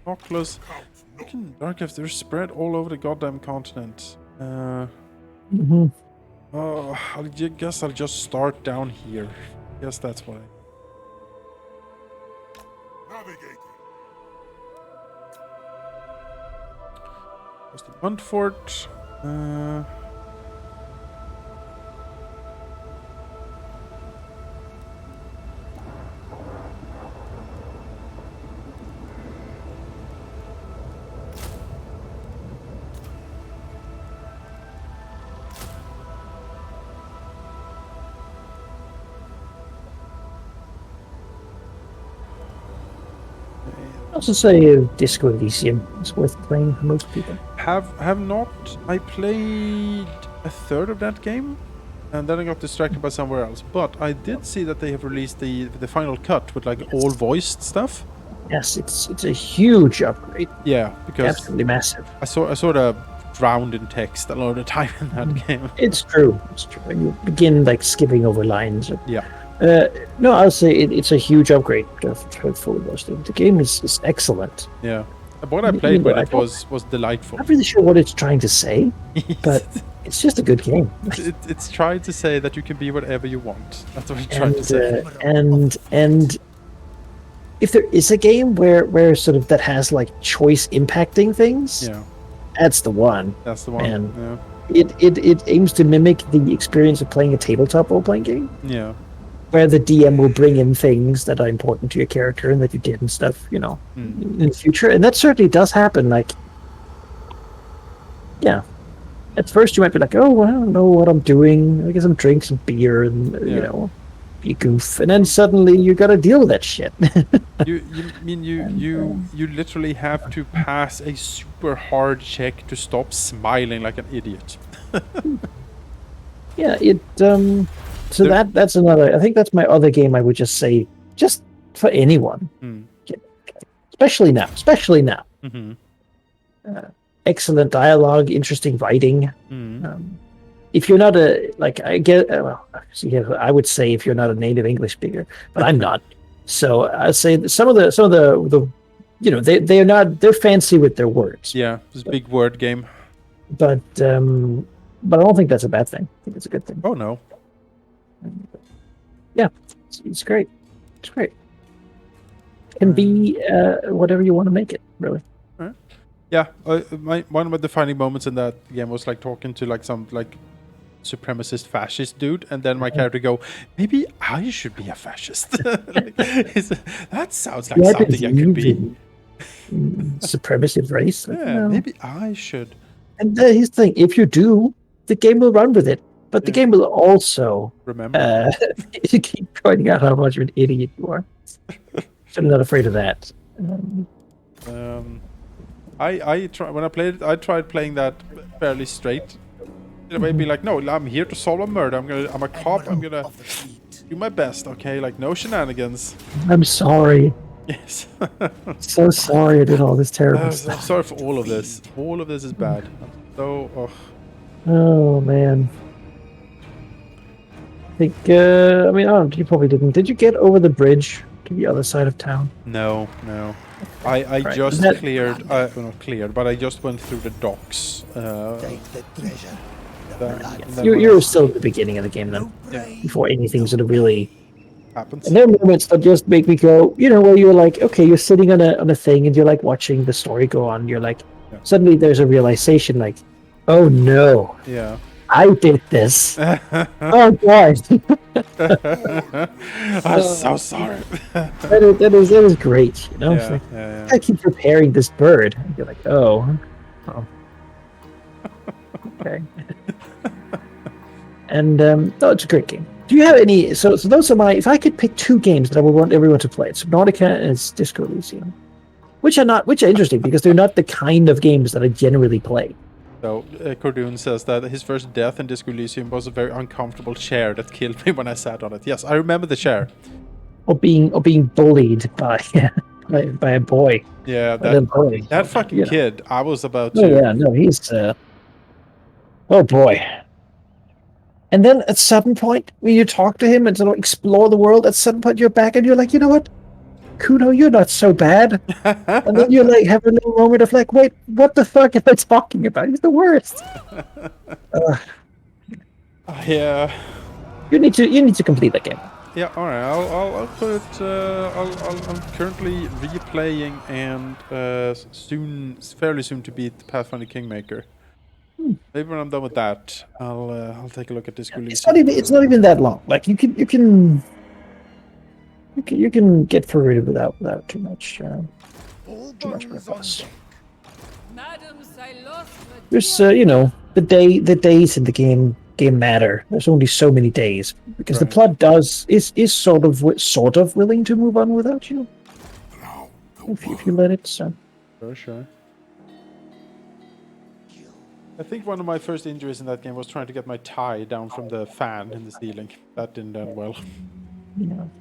Oculus. Fucking Dark Elves, they're spread all over the goddamn continent. Mhm. Oh, guess I'll just start down here. Guess that's what I... Navigating. Goes to Montfort. I also say Disco Elysium is worth playing for most people. Have not. I played a third of that game, and then I got distracted by somewhere else. But I did see that they have released the final cut with like all voiced stuff. Yes, it's a huge upgrade. Yeah, because Absolutely massive. I sort of drowned in text a lot of the time in that game. It's true. It's true. When you begin like skipping over lines. Yeah. No, I'll say it's a huge upgrade for full roasting. The game is excellent. Yeah. What I played with it was delightful. I'm not really sure what it's trying to say, but it's just a good game. It's trying to say that you can be whatever you want. That's what it's trying to say. And if there is a game where sort of that has like choice impacting things, Yeah, that's the one. that's the one. Man. It aims to mimic the experience of playing a tabletop role-playing game, Yeah. where the DM will bring in things that are important to your character and that you did and stuff, you know, in the future. And that certainly does happen. Like, yeah. At first you might be like, oh, well, I don't know what I'm doing. I guess I'm drinking some beer and, you know, be a goof. And then suddenly you got to deal with that shit. you literally have to pass a super hard check to stop smiling like an idiot. Yeah, so that's another. I think that's my other game. I would just say, just for anyone, especially now. Mm-hmm. Excellent dialogue, interesting writing. If you're not I would say if you're not a native English speaker, but I'm not. So I say that some of the you know, they're fancy with their words. Yeah, it's a big word game. But I don't think that's a bad thing. I think it's a good thing. Oh no. Yeah, it's great. It's great. Can be whatever you want to make it, really. Yeah, one of the defining moments in that game was like talking to like some like supremacist fascist dude, and then my character go, maybe I should be a fascist. That sounds like something I could be. Supremacist race. Yeah, maybe I should. And here's the thing: if you do, the game will run with it. But the game will also remember keep pointing out how much of an idiot you are. So I'm not afraid of that. I try when I played it. I tried playing that fairly straight. In a way, be like, no, I'm here to solve a murder. I'm a cop. I'm gonna do my best. Okay, like no shenanigans. I'm sorry. Yes. So sorry I did all this terrible stuff. I'm sorry for all of this. All of this is bad. Oh man. I think, I mean, you probably didn't. Did you get over the bridge to the other side of town? No. I just cleared, not cleared, but I just went through the docks. Take the treasure. You're still at the beginning of the game then, before anything sort of really happens. And there are moments that just make me go, you know, where you're like, okay, you're sitting on a thing and you're like watching the story go on. You're like, suddenly there's a realization like, oh no. Yeah. I did this. Oh boy, I'm so sorry. that is great. You know, it's Yeah, like, yeah, I keep preparing this bird. And you're like, oh, okay. And no, it's a great game. Do you have any? So those are my. If I could pick two games that I would want everyone to play, it's Subnautica and it's Disco Elysium, which are interesting because they're not the kind of games that I generally play. So, Cordoon says that his first death in Disco Elysium was a very uncomfortable chair that killed me when I sat on it. Yes, I remember the chair. Or being bullied by by a boy. Yeah, By a boy. that fucking You know. kid. I was about Oh to. yeah, no, he's oh boy. And then at some point, when you talk to him and sort of explore the world, at some point you're back and you're like, you know what, Kuno, you're not so bad. And then you like have a little moment of like, wait, what the fuck am I talking about? He's the worst. Yeah. You need to complete that game. Yeah, all right. I'll put it. I'm currently replaying and fairly soon to beat Pathfinder Kingmaker. Maybe when I'm done with that, I'll take a look at Disco Elysium. It's not even that long. Like you can get through it without too much purpose. There's the days in the game matter. There's only so many days because the Right. plot is sort of willing to move on without you Now the if you let it. So Sure. I think one of my first injuries in that game was trying to get my tie down from the fan in the ceiling. That didn't end well. you know.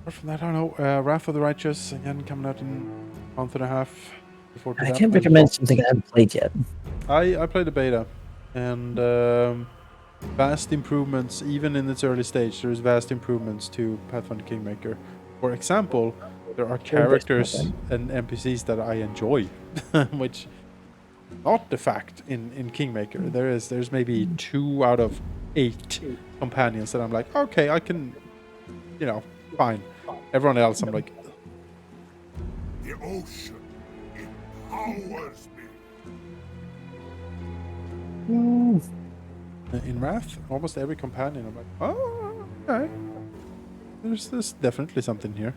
Apart from that, I don't know. Wrath of the Righteous, again, coming out in a month and a half before I that. can't recommend something I haven't played yet. I played the beta, and vast improvements, even in its early stage, there's vast improvements to Pathfinder Kingmaker. For example, there are characters and NPCs that I enjoy, which not the fact in Kingmaker. There's maybe 2 out of 8 companions that I'm like, okay, I can, fine. Everyone else, I'm like, The ocean empowers me. in Wrath, almost every companion, I'm like, oh, okay. There's definitely something here.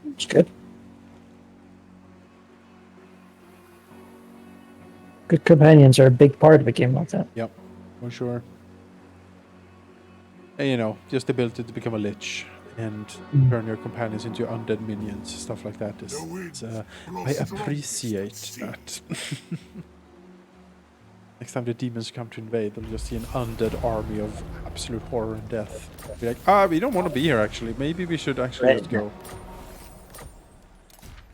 It's good. Good companions are a big part of a game like that. Yep, for sure. And, just the ability to become a lich and turn your companions into undead minions, stuff like that. I appreciate that. Next time the demons come to invade, they'll just see an undead army of absolute horror and death. Be like, we don't want to be here actually. Maybe we should actually just go.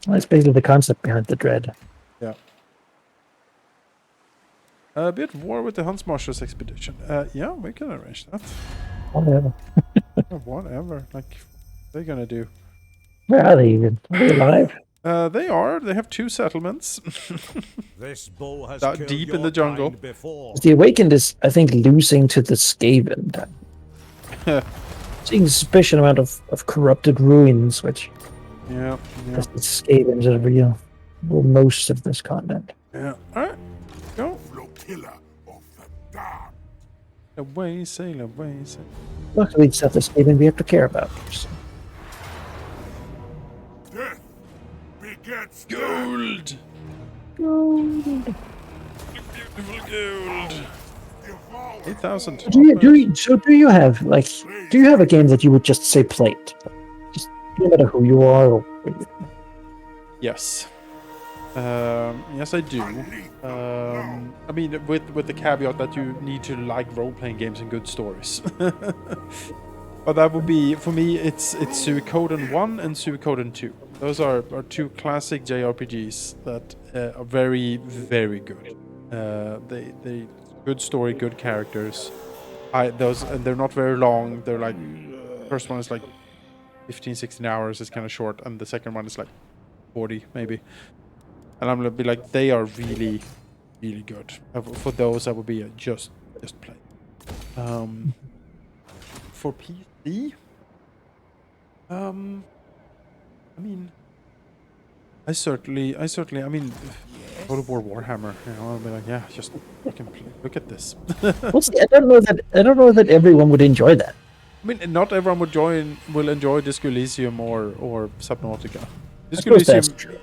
Well, that's basically the concept behind the dread. Yeah. A bit war with the Huntsmarshal's expedition. Yeah, we can arrange that. Whatever. Whatever. Like, what are they gonna do? Where are they even? Are they alive? They are. They have 2 settlements. This bull has That killed deep in your the jungle. kind before. The Awakened is, I think, losing to the Skaven. Seeing a sufficient amount of corrupted ruins, which Yeah. because the Skavens are real most of this continent. Yeah. Alright. Go. Flotilla of the damned. Away, sail away, sail. Luckily, it's not the Skaven we have to care about. So. Death begets Gold! Do Beautiful gold! devour. 8,000. do you have a game that you would just say played? Just no matter who you are or Yes. Yes, I do. I mean, with the caveat that you need to like role-playing games and good stories. But that would be, for me, it's Suikoden 1 and Suikoden 2. Those are 2 classic JRPGs that are very, very good. They good story, good characters. Those, and they're not very long. They're like, first one is like 15, 16 hours. It's kind of short, and the second one is like 40 maybe. And I'm gonna be like, they are really, really good. For those, I would be just play. For PC, I mean, I certainly, I mean, God of War Warhammer, you know, I'll be like, yeah, just look at this. Well, see, I don't know that everyone would enjoy that. I mean, not everyone will enjoy Disco Elysium or Subnautica. I suppose that's true.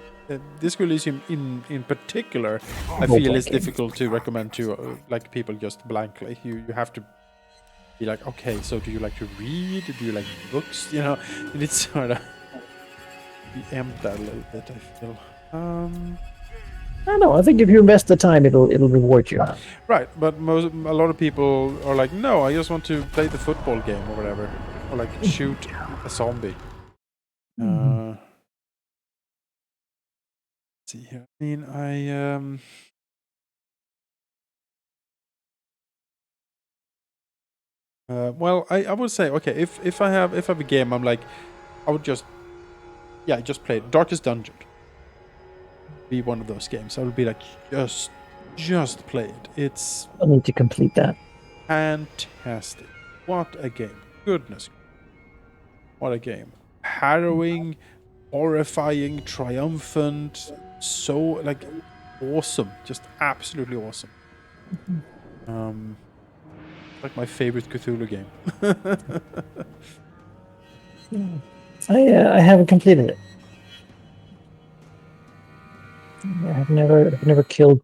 Disco Elysium in particular, I Role feel playing is game. difficult to recommend to like people just blankly. You have to be like, okay, so do you like to read? Do you like books? You know, you need sort of be amped that a little bit, I feel. I don't know. I think if you invest the time, it'll reward you. Right, but a lot of people are like, no, I just want to play the football game or whatever, or like shoot a zombie. Let's see here. I mean, well, I would say, okay, if I have a game, I'm like, I would just play it. Darkest Dungeon. Be one of those games. I would be like, just play it. It's I need to complete that. fantastic. What a game. Goodness. What a game. Harrowing, horrifying, triumphant, so like awesome. Just absolutely awesome. Like my favorite Cthulhu game. I haven't completed it. I've never killed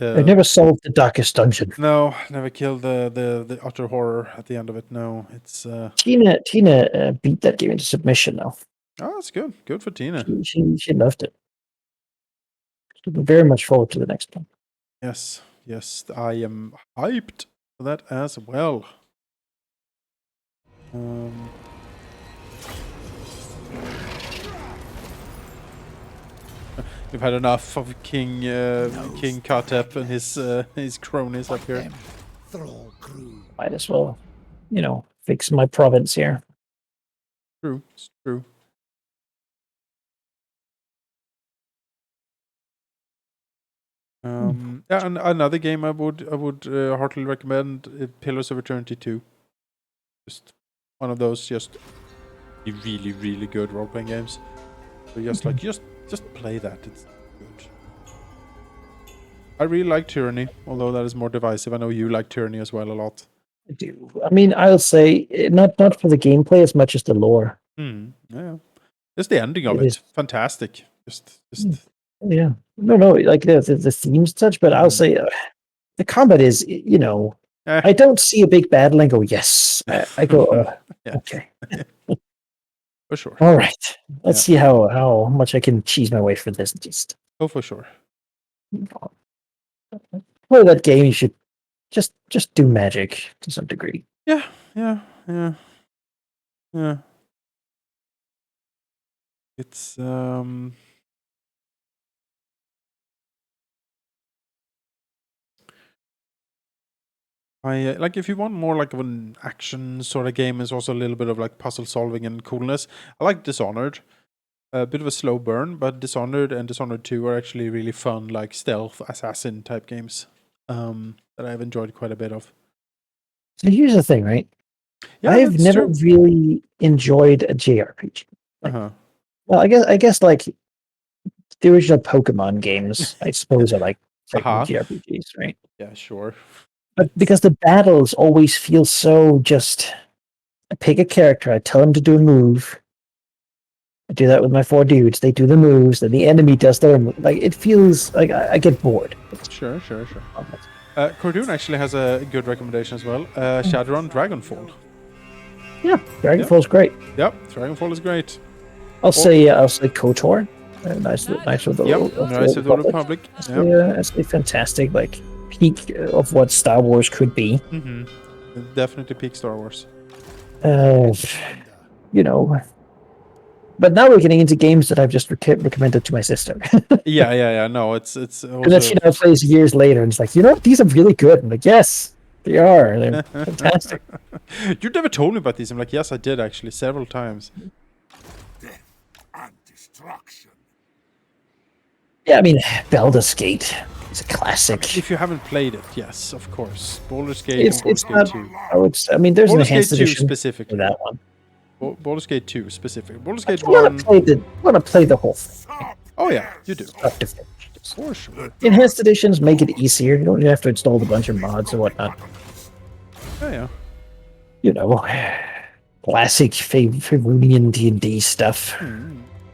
I've never solved the darkest dungeon. No, never killed the utter horror at the end of it. No, it's Tina beat that game into submission now. oh, that's good. Good for Tina. She loved it. Looking very much forward to the next one. Yes, I am hyped for that as well. We've had enough of King Katep and his cronies up here. Thrall crew. Might as well, fix my province here. True, it's true. Yeah, and another game I would heartily recommend, Pillars of Eternity 2. Just one of those just really, really good role-playing games. So just play that. It's good. I really like Tyranny, although that is more divisive. I know you like Tyranny as well a lot. I do. I mean, I'll say not for the gameplay as much as the lore. Yeah. Just the ending of It it. is. Fantastic. Just Yeah. No, like the themes and such, but I'll say the combat is, I don't see a big battle and go, yes. I go, yeah. okay. For sure. All right. Let's see how much I can cheese my way for this. Just for sure. play that game. You should just do magic to some degree. Yeah. It's I like if you want more like of an action sort of game, is also a little bit of like puzzle solving and coolness. I like Dishonored. A bit of a slow burn, but Dishonored and Dishonored 2 are actually really fun, like stealth assassin type games that I've enjoyed quite a bit of. So here's the thing, right? Yeah, I've that's never true. really enjoyed a JRPG. Well, I guess like the original Pokemon games, I suppose are like JRPGs, right? Yeah, sure. But because the battles always feel so just, I pick a character, I tell them to do a move. I do that with my 4 dudes. They do the moves, then the enemy does their move. Like, it feels like I get bored. Sure. Cordoon actually has a good recommendation as well. Shadowrun Dragonfall. Yeah, Dragonfall's great. Yep, Dragonfall is great. I'll say KOTOR. Knights of the Republic. That's a fantastic peak of what Star Wars could be. Definitely peak Star Wars. But now we're getting into games that I've just recommended to my sister. Yeah. No, it's also... And then she now plays years later, and it's like, these are really good. I'm like, yes, they are. They're fantastic. You never told me about these. I'm like, yes, I did actually several times. Death and destruction. Yeah, I mean, Baldur's Gate is a classic. If you haven't played it, yes, of course. Baldur's Gate and It's Baldur's not. Gate 2. There's an Baldur's Gate enhanced 2 edition specifically. for that one. Baldur's Gate 2 specifically. Baldur's Gate You want 1. to play the whole thing. Oh yeah, you do. Start to finish. For sure. Enhanced editions make it easier. You don't have to install a bunch of mods and whatnot. Oh yeah. You know, classic Favorian D&D stuff.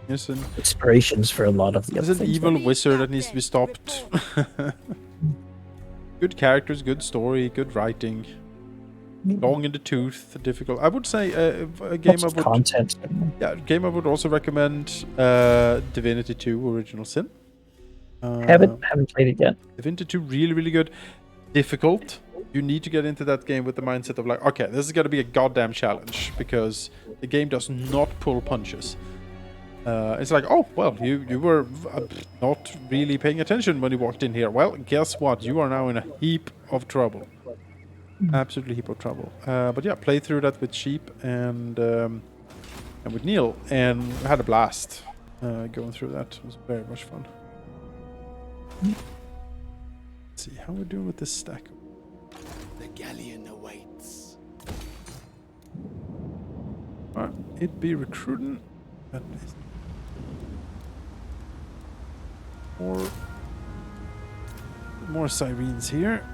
Yes, and Inspirations for a lot of the there's other an things. evil wizard that needs to be stopped. Good characters, good story, good writing. Long in the tooth, difficult. I would say a game Lots I of would. content. Yeah, game I would also recommend. Divinity 2: Original Sin. Haven't played it yet. Divinity 2 really, really good. Difficult. You need to get into that game with the mindset of like, okay, this is gonna be a goddamn challenge because the game does not pull punches. It's like, oh well, you were not really paying attention when you walked in here. Well, guess what? You are now in a heap of trouble. Absolutely heap of trouble. But yeah, play through that with Sheep and with Neil, and had a blast going through that. It was very much fun. Let's see how we're doing with this stack. The galleon awaits. Alright, it be recruiting. At least. More sirens here.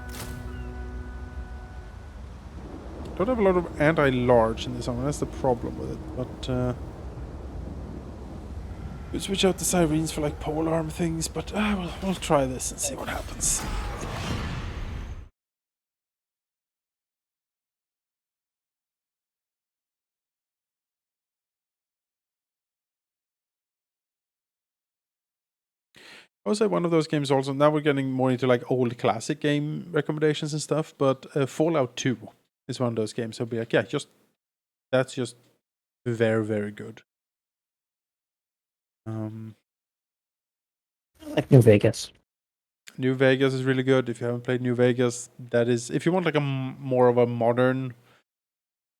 Don't have a lot of anti-large in this one. That's the problem with it. But we switch out the sirens for like pole arm things. But we'll try this and see what happens. I would say one of those games also. Now we're getting more into like old classic game recommendations and stuff. But Fallout 2 is one of those games. I'll be like, yeah, that's just very, very good. I like New Vegas. New Vegas is really good. If you haven't played New Vegas, that is, if you want like a more of a modern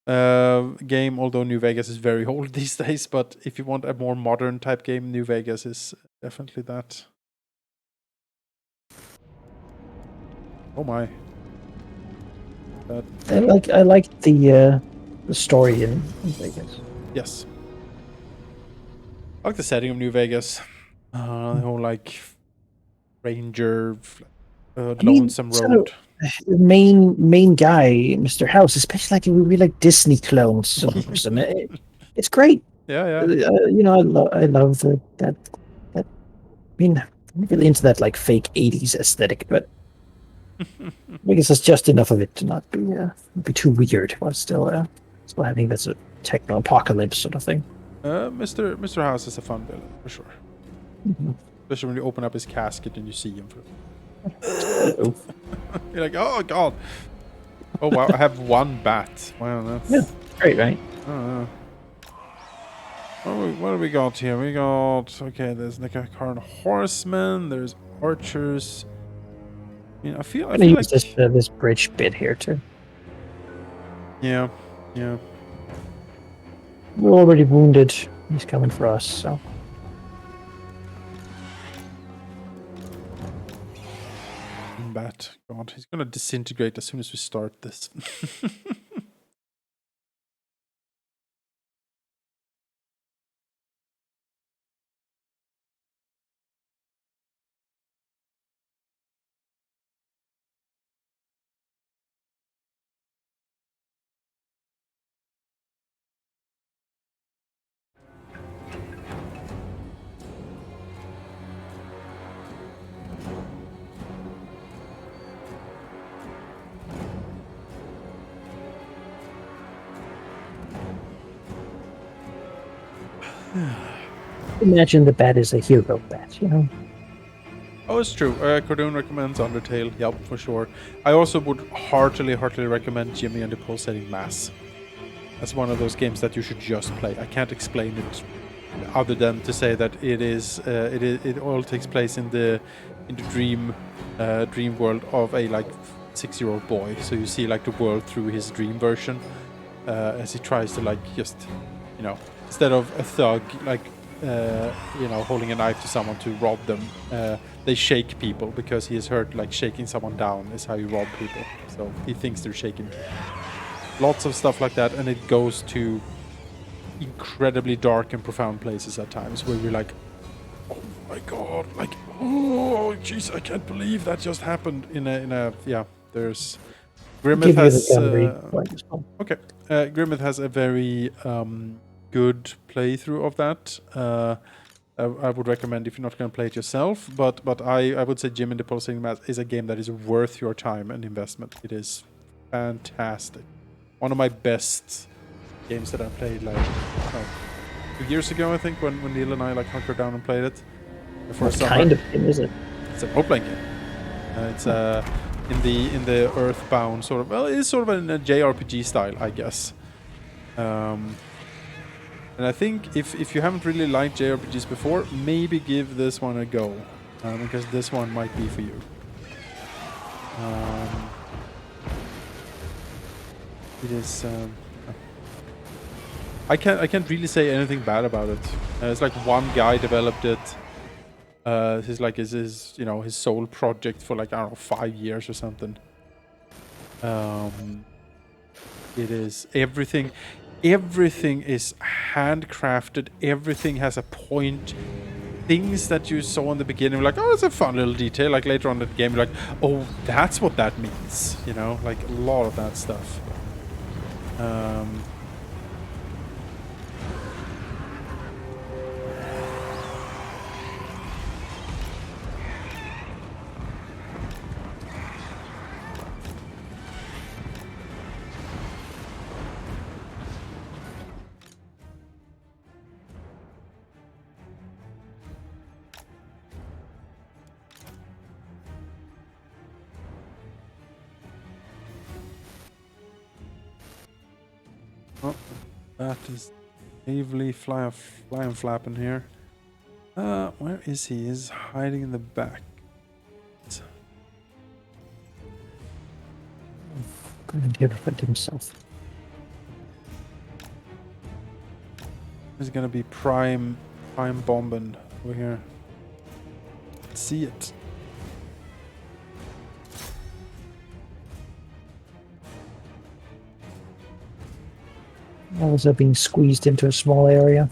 game, although New Vegas is very old these days, but if you want a more modern type game, New Vegas is definitely that. Oh my. I like the story in Vegas. Yes. I like the setting of New Vegas. The whole like ranger, lonesome road. The main guy, Mr. House, especially like it would be like Disney clones. It's great. Yeah. You know, I love that. I mean, I'm really into that like fake '80s aesthetic, but Vegas has just enough of it to not be too weird while still having this techno apocalypse sort of thing. Mr. House is a fun villain for sure. Mm-hmm. Especially when you open up his casket and you see him. You're like, oh god. Oh wow, I have one bat. Wow, that's great, right? What do we got here? We got there's like a Karn horseman. There's archers. I mean, I feel I'm gonna use like this bridge bit here too. Yeah. We're already wounded. He's coming for us, so. Bat. God, he's gonna disintegrate as soon as we start this. Imagine the bat is a hero bat, you know? Oh, it's true. Cardoon recommends Undertale. Yep, for sure. I also would heartily recommend Jimmy and the Pulsating Mass. That's one of those games that you should just play. I can't explain it other than to say that it all takes place in the dream world of a like 6-year-old boy. So you see like the world through his dream version as he tries to like just instead of a thug like holding a knife to someone to rob them, they shake people because he has heard like shaking someone down is how you rob people. So he thinks they're shaking. Lots of stuff like that, and it goes to incredibly dark and profound places at times where you're like, oh my god, like, oh jeez, I can't believe that just happened in a yeah. There's Grimmeth Give you the has gun read point as well. okay. Grimmeth has a very good playthrough of that. I would recommend if you're not going to play it yourself, but I would say Jim in the Pulsating Mass is a game that is worth your time and investment. It is fantastic. One of my best games that I played like 2 years ago, I think, when Neil and I like hunkered down and played it. What kind of game is it? It's a role-playing game. It's in the Earthbound sort of, well, it is sort of in a JRPG style, I guess. And I think if you haven't really liked JRPGs before, maybe give this one a go, because this one might be for you. It is. I can't really say anything bad about it. It's like one guy developed it. His you know, his sole project for like, I don't know, 5 years or something. It is everything. Everything is handcrafted. Everything has a point. Things that you saw in the beginning, like, oh, it's a fun little detail. Like later on in the game, you're like, oh, that's what that means. You know, like a lot of that stuff. Oh, that is bravely flying flapping here. Where is he? He's hiding in the back. Couldn't defend himself. There's gonna be prime bombing over here. Let's see it. Also being squeezed into a small area.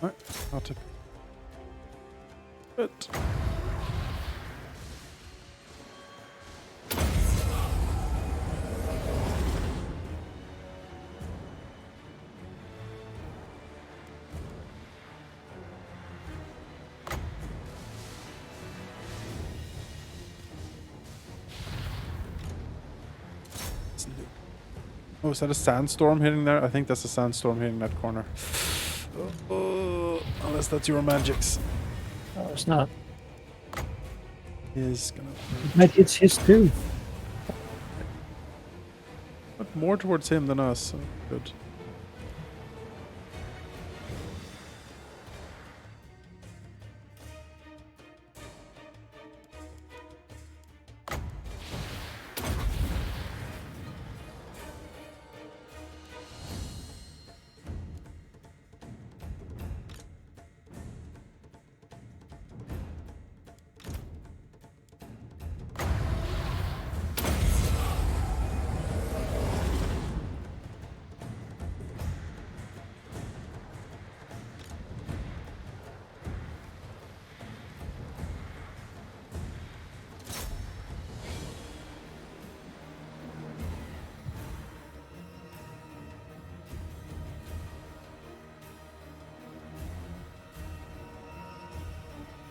Alright, I'll take it. Oh, is that a sandstorm hitting there? I think that's a sandstorm hitting that corner. Unless that's your magics. No, it's not. Is gonna. Maybe it's his too. But more towards him than us. So good.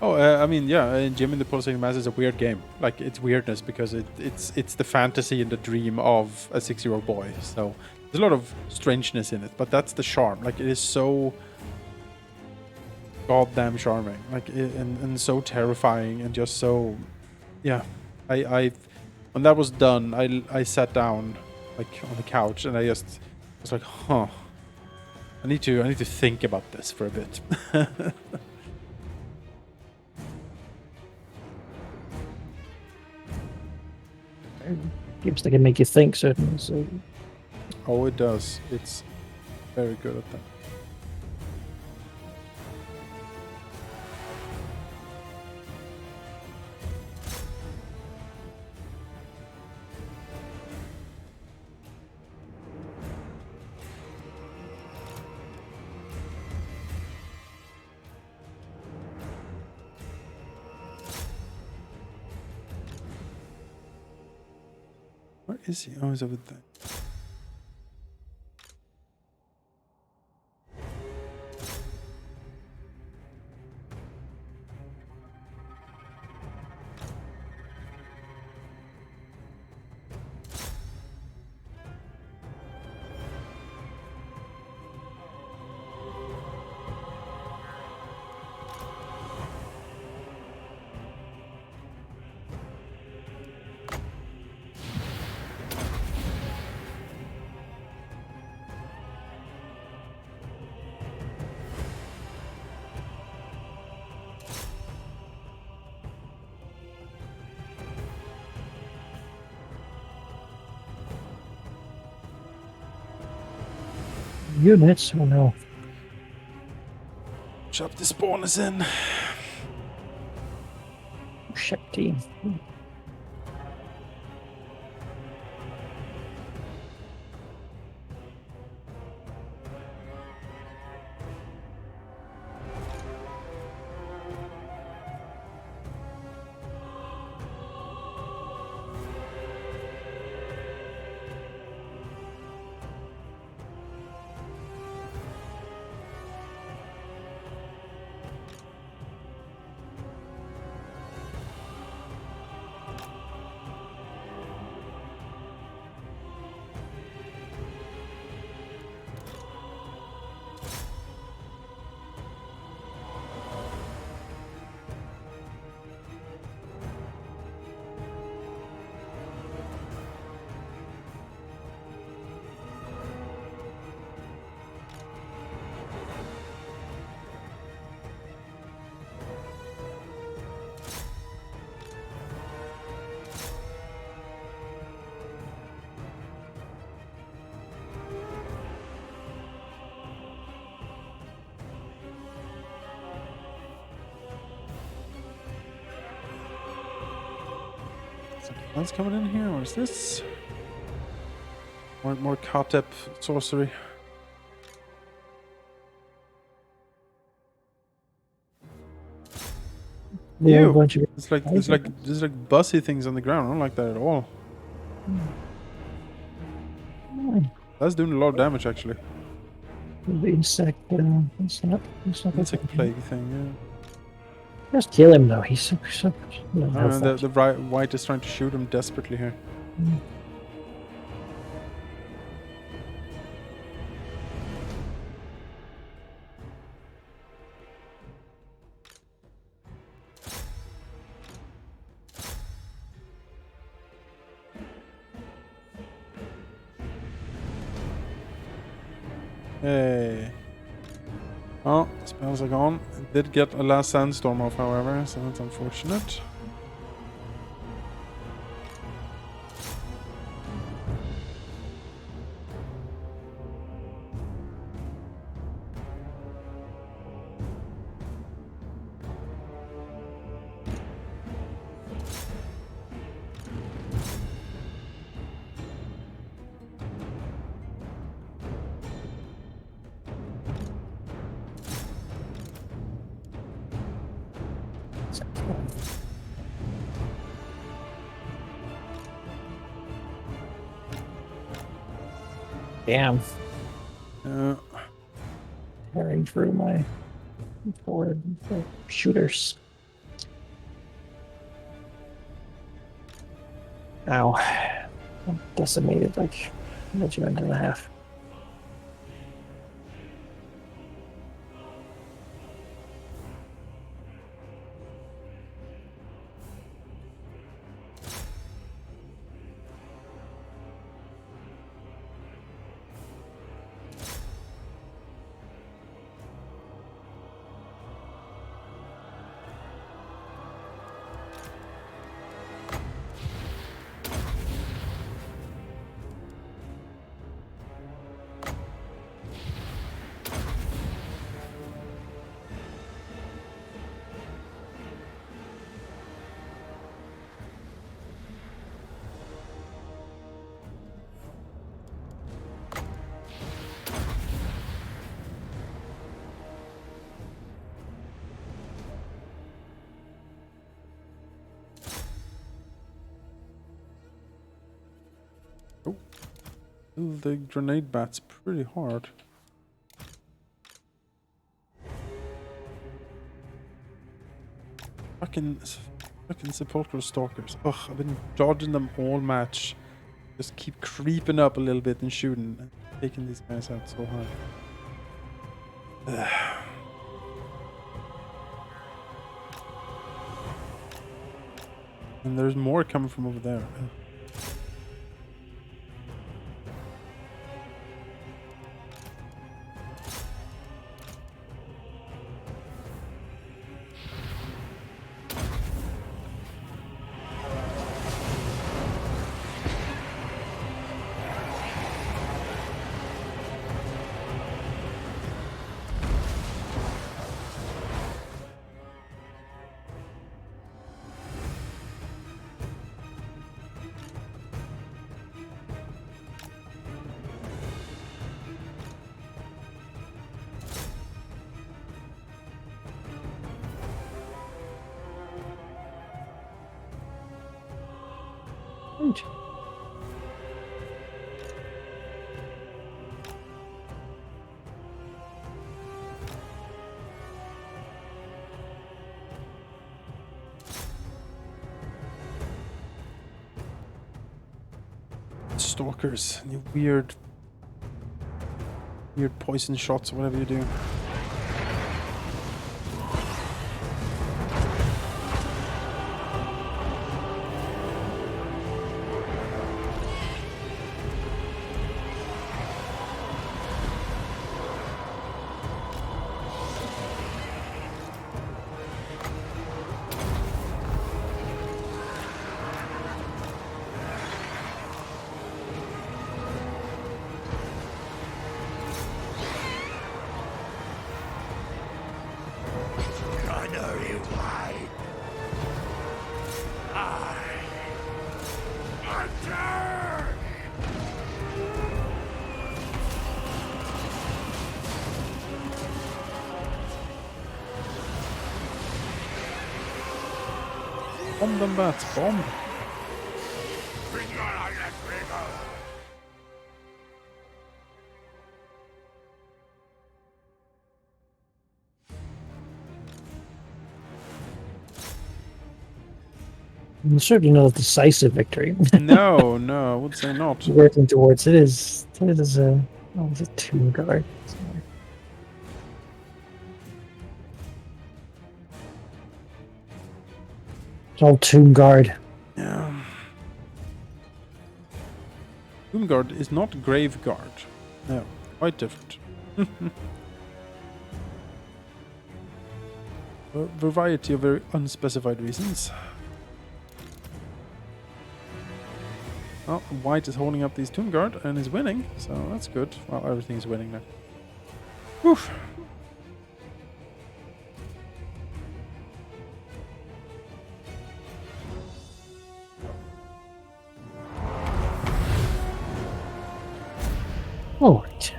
Oh, I mean, yeah, Jim in the Pulsating Mass is a weird game. Like, it's weirdness because it's the fantasy and the dream of a 6-year-old boy. So there's a lot of strangeness in it, but that's the charm. Like, it is so goddamn charming, like, and so terrifying, and just so, yeah. I when that was done, I sat down like on the couch and I just was like, huh. I need to think about this for a bit. games that can make you think, certainly. So Oh, it does. It's very good at that. Where is he? Oh, he's over there. units, oh no. Chop the spawners in. Shit team. That's coming in here, or is this? More Katep sorcery. More Ew! bunch of It's like there's like bussy things on the ground. I don't like that at all. That's doing a lot of damage actually. the insect. Insect plague thing, Just kill him though. He's so no, yeah. health The white is trying to shoot him desperately here. Hey. Oh, spells are gone. Did get a last sandstorm off, however, so that's unfortunate. Damn. Uh, Tearing through my forward shooters. Ow. I'm decimated like a regiment and a half. Kill the grenade bats pretty hard. Fucking sepulchral stalkers. Ugh, I've been dodging them all match. Just keep creeping up a little bit and shooting. And taking these guys out so hard. And there's more coming from over there. Right. Stalkers, and you weird poison shots or whatever you do. Gunnery wide. Attack! Bomb them bats, bomb! Finger on the trigger. Certainly not a decisive victory. No, no, I would say not. Working towards it is a oh, it's a tomb guard. It's all tomb guard. Yeah. Tomb guard is not grave guard. No, quite different. A variety of very unspecified reasons. Well, White is holding up these Tomb Guard and is winning, so that's good. Well, everything's winning now. Woof. All right.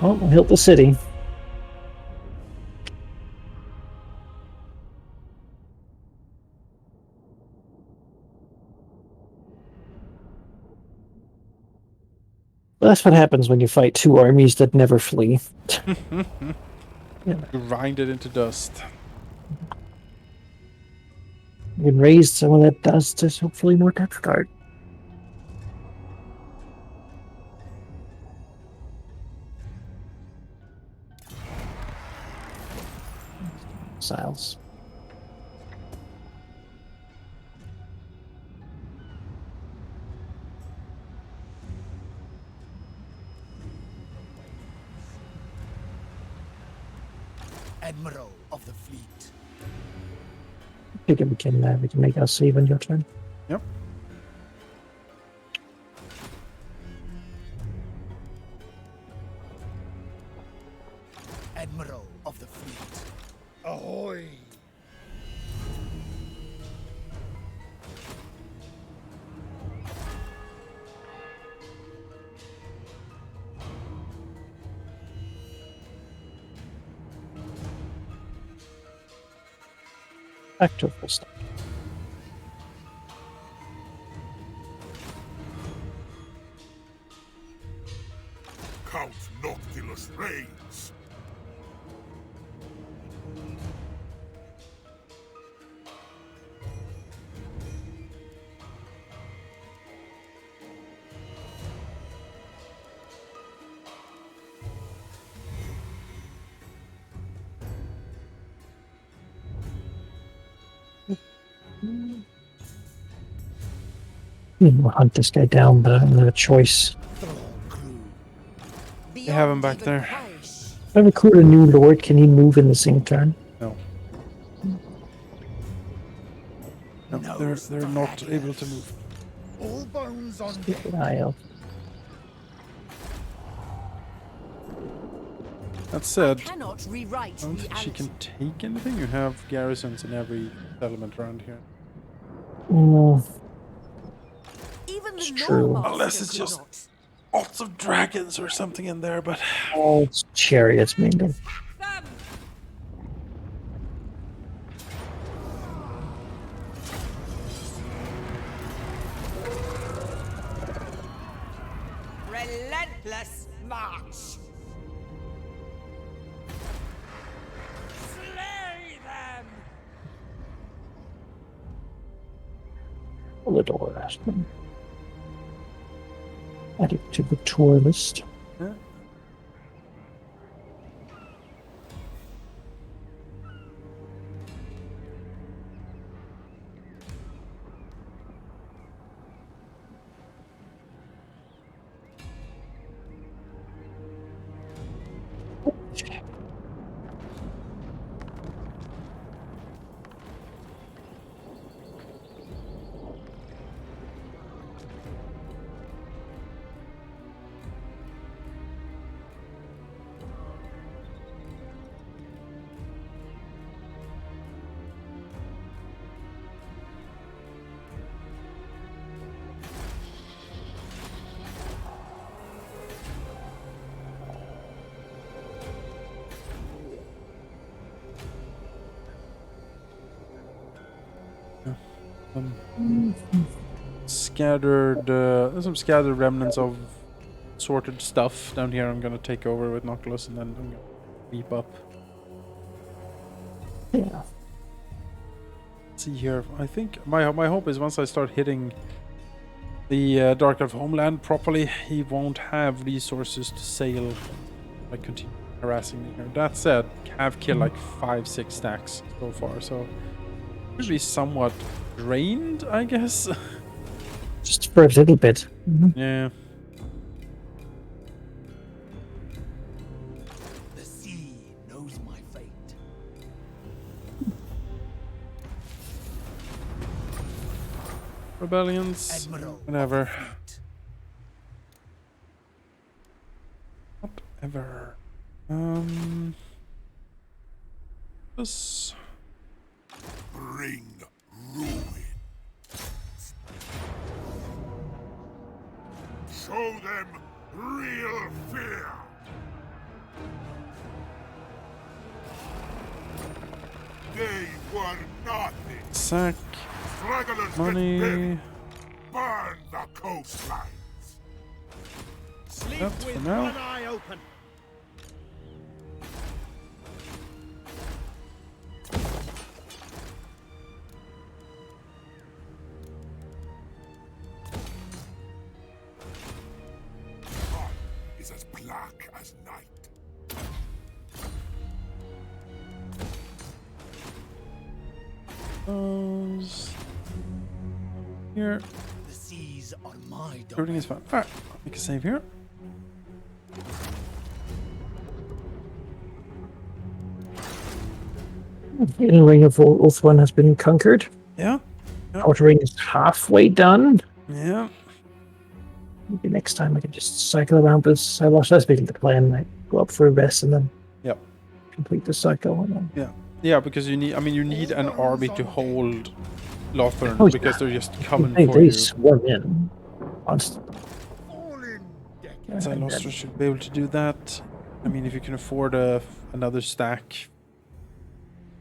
Well, we'll hit the city. That's what happens when you fight two armies that never flee. Grind it into dust. You can raise some of that dust to hopefully more Death Guard. Missiles. Admiral of the fleet. I think we can make us save on your turn. Yep. Admiral of the fleet. Ahoy! Back to full stop. Count Noctilus reigns. We'll hunt this guy down, but I don't have a choice. They have him back there. If I recruit a new lord, can he move in the same turn? No. No, they're not able to move. All bones on Keep deck. an eye out. That said, Cannot rewrite I don't think she reality. can take anything. You have garrisons in every settlement around here. Mm, Even the It's true. Lore Master Unless it's could just- not. Lots of dragons or something in there, but all it's chariots mainly. Them! Relentless march! Slay them! Pull the door at them. Add it to the tour list. yeah. Scattered, there's some scattered remnants of sorted stuff down here. I'm gonna take over with Noctilus and then I'm gonna beep up. Yeah. See here, I think my hope is once I start hitting the Dark Elf homeland properly, he won't have resources to sail. I continue harassing me here. That said, have killed like 5-6 stacks so far, so should be somewhat drained, I guess. Just for a little bit. Yeah. The sea knows my fate. Rebellions, Admiral. whatever. Fleet. Whatever. This. Bring ruin. Show them real fear. They were nothing. Sack. Stragglers Money. get buried. Burn the coastlines. Sleep That's for with now. one eye open. God is as black as night. Those. Here. The seas are my Everything domain. is fine. Alright, make a save here. Inner ring of Ulthuan has been conquered. Yeah. Outer ring is halfway done. Yeah. Maybe next time I can just cycle around this. I lost that's basically the plan. Like go up for a rest and then Yep. complete the cycle. And then... Yeah. Yeah, because you need. I mean, you need an army to hold Lothern Oh, because they're just coming They, for they you. swarm in constantly. Fallen deck. So And Lothar then- should be able to do that. I mean, if you can afford another stack,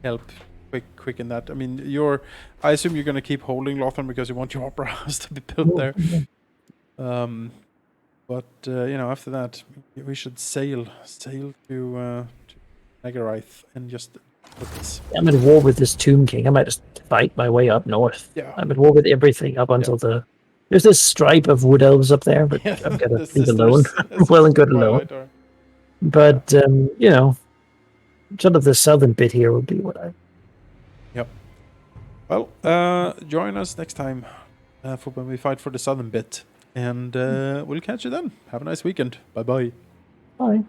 help quicken that. I mean, I assume you're going to keep holding Lothar because you want your opera house to be built there. But But you know, after that, we should sail to Nagarath and just put this. I'm at war with this Tomb King. I might just fight my way up north. Yeah. I'm at war with everything up until the. There's this stripe of wood elves up there, but Yeah, I'm gonna the leave alone. sisters- Well and good sisters alone. Twilight are- But you know, sort of the southern bit here would be what I. Yep. Well, join us next time for when we fight for the southern bit, and we'll catch you then. Have a nice weekend. Bye bye. Bye.